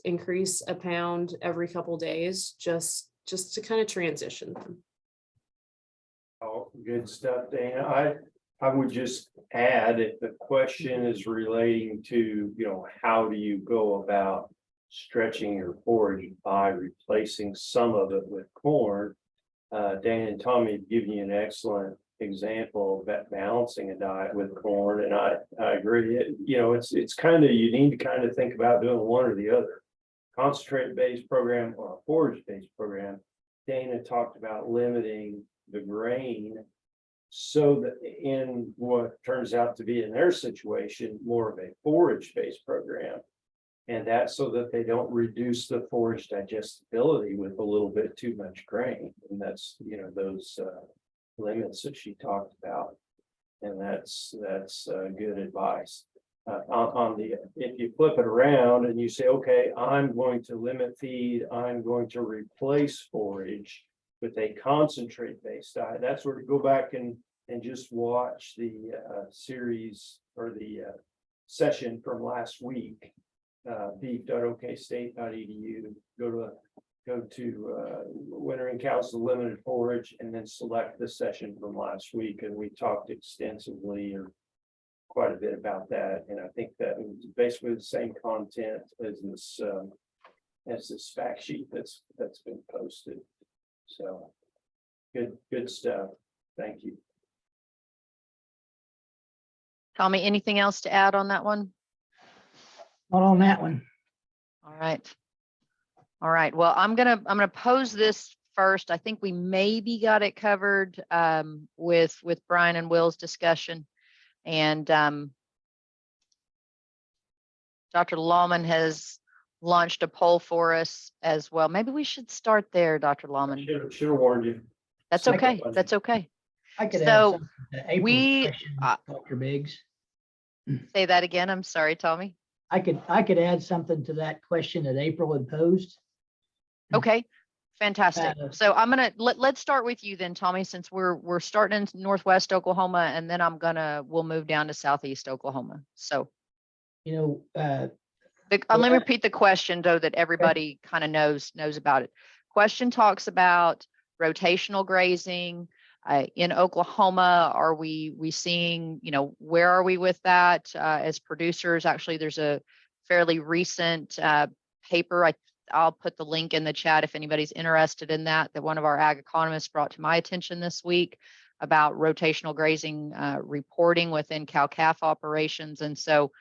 S4: a pound every couple days, just to kind of transition them.
S1: Oh, good stuff, Dana. I would just add, if the question is relating to, how do you go about stretching your forage by replacing some of it with corn? Dan and Tommy have given you an excellent example of that balancing a diet with corn, and I agree. It's kind of, you need to kind of think about doing one or the other. Concentrate-based program or a forage-based program. Dana talked about limiting the grain so that in what turns out to be in their situation, more of a forage-based program. And that's so that they don't reduce the forage digestibility with a little bit too much grain. And that's, those limits that she talked about. And that's good advice. If you flip it around and you say, okay, I'm going to limit feed, I'm going to replace forage with a concentrate-based diet, that's where to go back and just watch the series or the session from last week. beef.okstate.edu, go to wintering cows to limited forage, and then select the session from last week. And we talked extensively or quite a bit about that. And I think that was basically the same content as this fact sheet that's been posted. So good stuff. Thank you.
S2: Tommy, anything else to add on that one?
S5: Not on that one.
S2: All right. All right. Well, I'm gonna pose this first. I think we maybe got it covered with Brian and Will's discussion. And Dr. Lawman has launched a poll for us as well. Maybe we should start there, Dr. Lawman.
S1: Should have warned you.
S2: That's
S1: Second
S2: okay.
S1: one.
S2: That's okay.
S5: I could add
S2: So,
S5: something to April's
S2: we,
S5: question, Dr. Biggs.
S2: Say that again. I'm sorry, Tommy.
S5: I could add something to that question that April had posed.
S2: Okay, fantastic.
S5: Uh,
S2: So I'm gonna let's start with you then, Tommy, since we're starting in Northwest Oklahoma, and then we'll move down to Southeast Oklahoma. So let me repeat the question though, that everybody kind of knows about it. Question talks about rotational grazing in Oklahoma. Are we seeing, where are we with that as producers? Actually, there's a fairly recent paper. I'll put the link in the chat if anybody's interested in that one of our ag economists brought to my attention this week about rotational grazing reporting within cow-calf operations. And so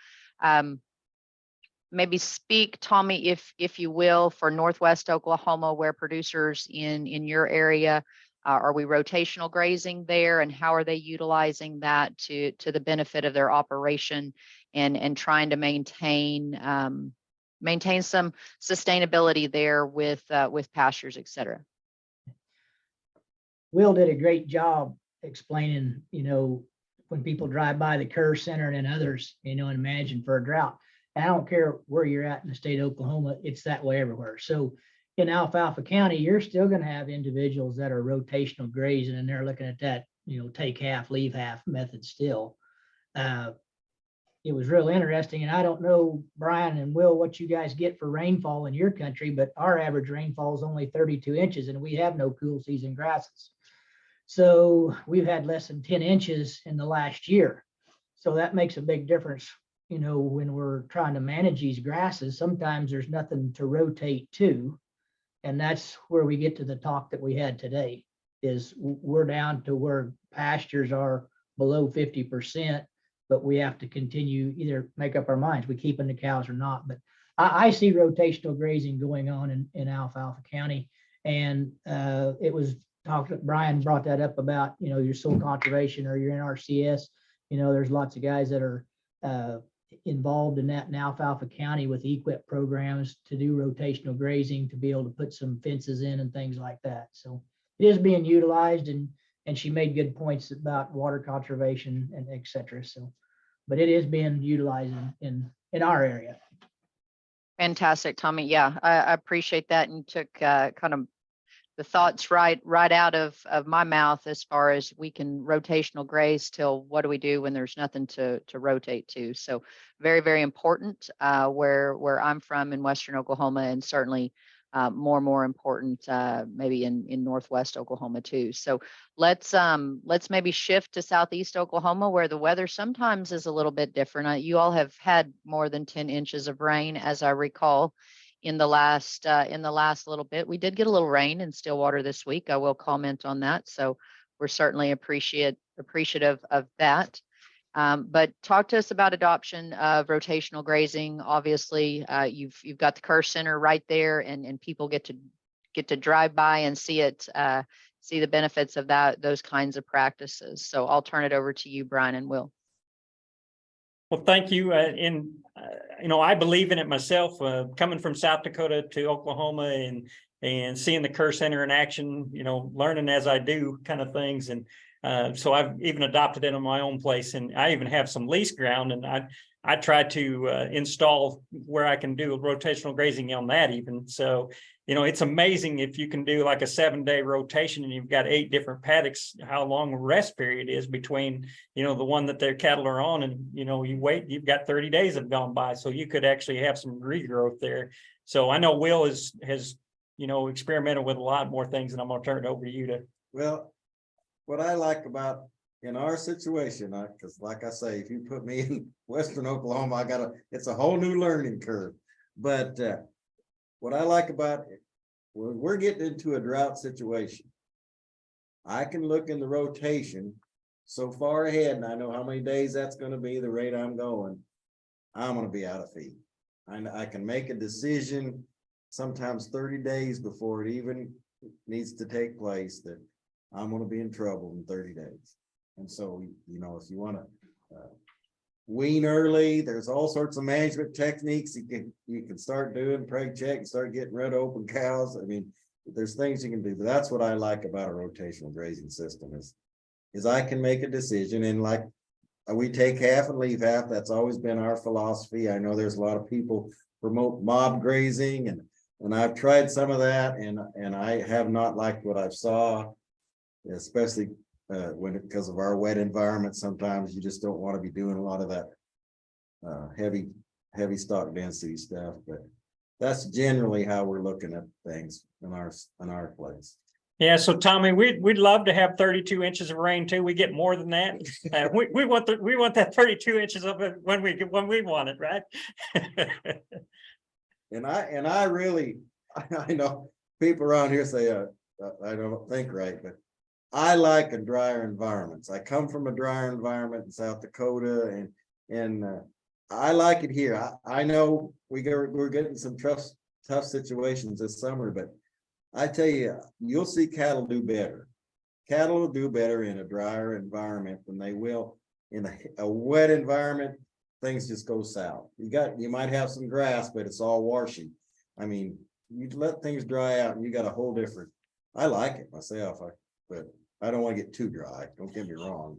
S2: maybe speak, Tommy, if you will, for Northwest Oklahoma, where producers in your area, are we rotational grazing there, and how are they utilizing that to the benefit of their operation and trying to maintain some sustainability there with pastures, et cetera?
S5: Will did a great job explaining, when people drive by the Kerr Center and others, and managing for a drought. And I don't care where you're at in the state of Oklahoma, it's that way everywhere. So in Alfalfa County, you're still going to have individuals that are rotational grazing, and they're looking at that, take half, leave half method still. It was real interesting. And I don't know, Brian and Will, what you guys get for rainfall in your country, but our average rainfall is only 32 inches and we have no cool season grasses. So we've had less than 10 inches in the last year. So that makes a big difference. When we're trying to manage these grasses, sometimes there's nothing to rotate to. And that's where we get to the talk that we had today, is we're down to where pastures are below 50%, but we have to continue, either make up our minds, we keeping the cows or not. But I see rotational grazing going on in Alfalfa County. And it was talked, Brian brought that up about, your soil conservation or your NRCS. There's lots of guys that are involved in that in Alfalfa County with EQIP programs to do rotational grazing, to be able to put some fences in and things like that. So it is being utilized, and she made good points about water conservation and et cetera. So, but it is being utilized in our area.
S2: Fantastic, Tommy. Yeah, I appreciate that. And took kind of the thoughts right out of my mouth as far as we can rotational graze till what do we do when there's nothing to rotate to. So very, very important where I'm from in Western Oklahoma, and certainly more important maybe in Northwest Oklahoma too. So let's maybe shift to Southeast Oklahoma, where the weather sometimes is a little bit different. You all have had more than 10 inches of rain, as I recall, in the last little bit. We did get a little rain in Stillwater this week. I will comment on that. So we're certainly appreciative of that. But talk to us about adoption of rotational grazing. Obviously, you've got the Kerr Center right there, and people get to drive by and see it, see the benefits of those kinds of practices. So I'll turn it over to you, Brian and Will.
S6: Well, thank you. I believe in it myself, coming from South Dakota to Oklahoma and seeing the Kerr Center in action, learning as I do kind of things. And so I've even adopted it on my own place, and I even have some lease ground, and I try to install where I can do rotational grazing on that even. So, it's amazing if you can do like a 7-day rotation and you've got 8 different paddocks, how long the rest period is between, the one that their cattle are on, and, you wait, you've got 30 days have gone by. So you could actually have some regrowth there. So I know Will has experimented with a lot more things, and I'm going to turn it over to you to.
S7: Well, what I like about in our situation, because like I say, if you put me in Western Oklahoma, it's a whole new learning curve. But what I like about it, we're getting into a drought situation. I can look in the rotation so far ahead, and I know how many days that's going to be, the rate I'm going to be out of feed. I can make a decision sometimes 30 days before it even needs to take place that I'm going to be in trouble in 30 days. And so, if you want to wean early, there's all sorts of management techniques you can start doing, preg check, and start getting rid of open cows. I mean, there's things you can do, but that's what I like about a rotational grazing system is I can make a decision, and like we take half and leave half. That's always been our philosophy. I know there's a lot of people promote mob grazing, and I've tried some of that, and I have not liked what I've saw, especially because of our wet environment. Sometimes you just don't want to be doing a lot of that heavy stock density stuff, but that's generally how we're looking at things in our place.
S6: Yeah, so Tommy, we'd love to have 32 inches of rain too. We get more than that. We want that 32 inches of it when we want it, right?
S7: And I really, I know people around here say I don't think right, but I like a drier environments. I come from a drier environment in South Dakota, and I like it here. I know we're getting some tough situations this summer, but I tell you, you'll see cattle do better. Cattle will do better in a drier environment than they will in a wet environment. Things just go south. You might have some grass, but it's all washy. I mean, you let things dry out and you got a whole different. I like it myself, but I don't want to get too dry. Don't get me wrong.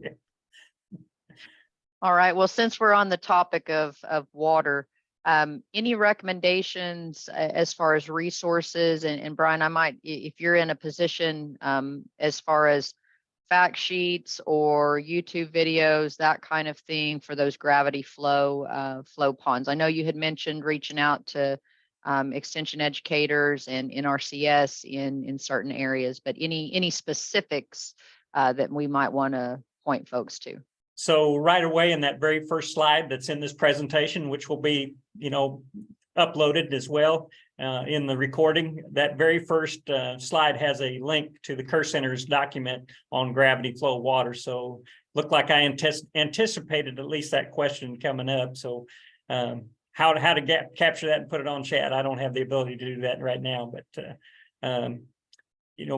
S2: All right. Well, since we're on the topic of water, any recommendations as far as resources? And Brian, I might, if you're in a position as far as fact sheets or YouTube videos, that kind of thing for those gravity flow ponds. I know you had mentioned reaching out to extension educators and NRCS in certain areas, but any specifics that we might want to point folks to?
S6: So right away in that very first slide that's in this presentation, which will be, uploaded as well in the recording, that very first slide has a link to the Kerr Center's document on gravity flow water. So looked like I anticipated at least that question coming up. So how to capture that and put it on chat, I don't have the ability to do that right now, but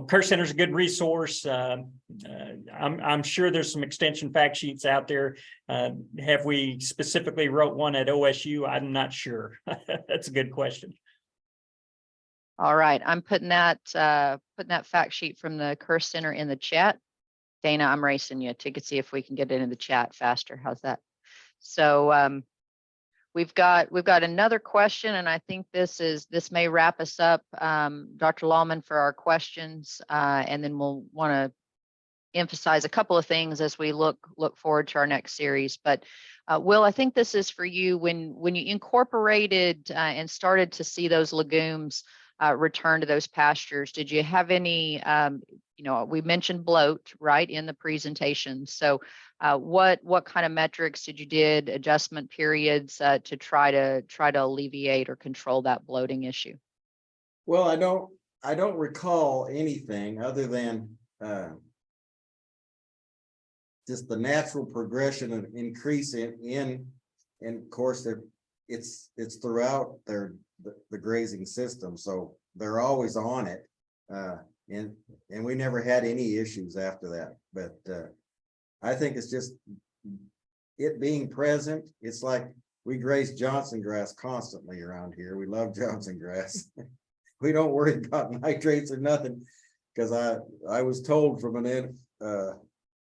S6: Kerr Center's a good resource. I'm sure there's some extension fact sheets out there. Have we specifically wrote one at OSU? I'm not sure. That's a good question.
S2: All right, I'm putting that fact sheet from the Kerr Center in the chat. Dana, I'm racing you to see if we can get it in the chat faster. How's that? So we've got another question, and I think this may wrap us up, Dr. Lawman, for our questions, and then we'll want to emphasize a couple of things as we look forward to our next series. But Will, I think this is for you. When you incorporated and started to see those legumes return to those pastures, did you have any, we mentioned bloat, right, in the presentation. So what kind of metrics did you did, adjustment periods to try to alleviate or control that bloating issue?
S7: Well, I don't recall anything other than just the natural progression of increase in and of course it's throughout the grazing system, so they're always on it, and we never had any issues after that. But I think it's just it being present. It's like we graze Johnson grass constantly around here. We love Johnson grass. We don't worry about nitrates or nothing, because I was told from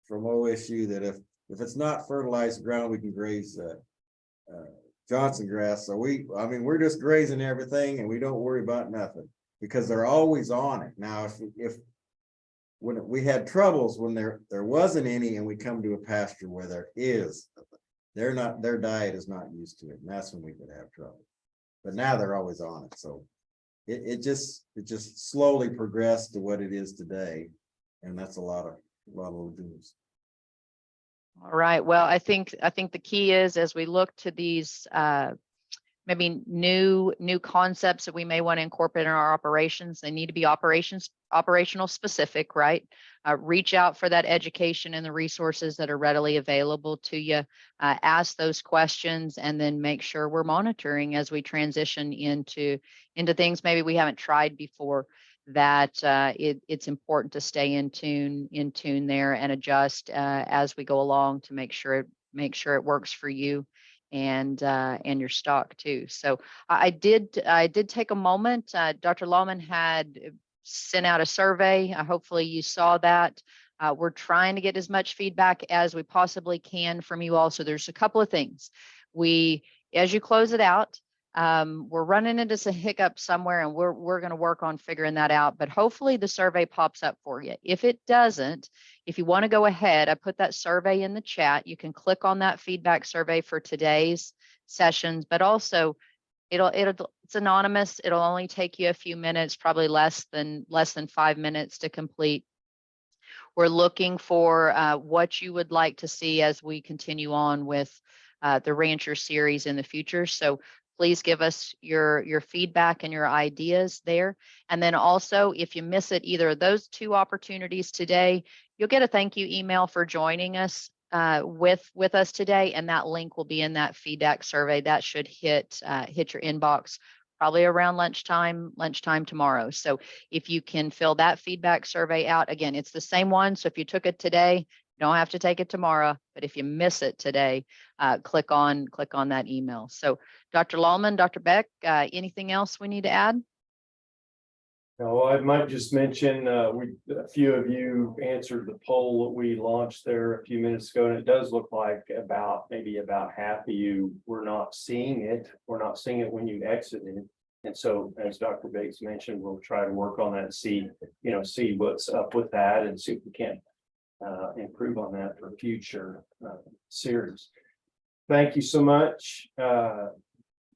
S7: from OSU that if it's not fertilized ground, we can graze Johnson grass. So we're just grazing everything, and we don't worry about nothing because they're always on it. Now, if when we had troubles when there wasn't any, and we come to a pasture where there is, their diet is not used to it, and that's when we could have trouble. But now they're always on it, so it just slowly progressed to what it is today, and that's a lot of legumes.
S2: All right. Well, I think the key is, as we look to these maybe new concepts that we may want to incorporate in our operations, they need to be operational specific, right? Reach out for that education and the resources that are readily available to you. Ask those questions, and then make sure we're monitoring as we transition into things maybe we haven't tried before. That it's important to stay in tune there and adjust as we go along to make sure it works for you and your stock too. So I did take a moment. Dr. Lawman had sent out a survey. Hopefully you saw that. We're trying to get as much feedback as we possibly can from you all. So there's a couple of things. As you close it out, we're running into some hiccups somewhere, and we're going to work on figuring that out. But hopefully the survey pops up for you. If it doesn't, if you want to go ahead, I put that survey in the chat. You can click on that feedback survey for today's sessions, but also it's anonymous. It'll only take you a few minutes, probably less than 5 minutes to complete. We're looking for what you would like to see as we continue on with the Rancher series in the future. So please give us your feedback and your ideas there. And then also, if you miss it, either of those two opportunities today, you'll get a thank you email for joining us with us today. And that link will be in that feedback survey. That should hit your inbox probably around lunchtime tomorrow. So if you can fill that feedback survey out, again, it's the same one. So if you took it today, you don't have to take it tomorrow, but if you miss it today, click on that email. So Dr. Lawman, Dr. Beck, anything else we need to add?
S1: No, I might just mention, a few of you answered the poll that we launched there a few minutes ago, and it does look like maybe about half of you were not seeing it. We're not seeing it when you exited. And so, as Dr. Bates mentioned, we'll try to work on that, see what's up with that, and see if we can improve on that for future series. Thank you so much,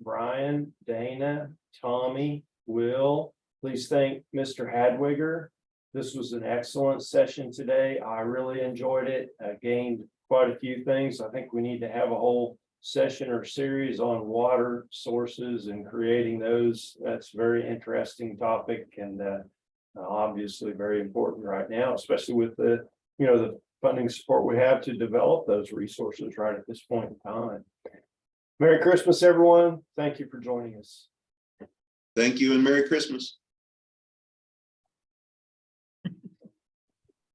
S1: Brian, Dana, Tommy, Will. Please thank Mr. Hadwiger. This was an excellent session today. I really enjoyed it. I gained quite a few things. I think we need to have a whole session or series on water sources and creating those. That's a very interesting topic, and obviously very important right now, especially with the funding support we have to develop those resources right at this point in time. Merry Christmas, everyone. Thank you for joining us.
S3: Thank you and Merry Christmas.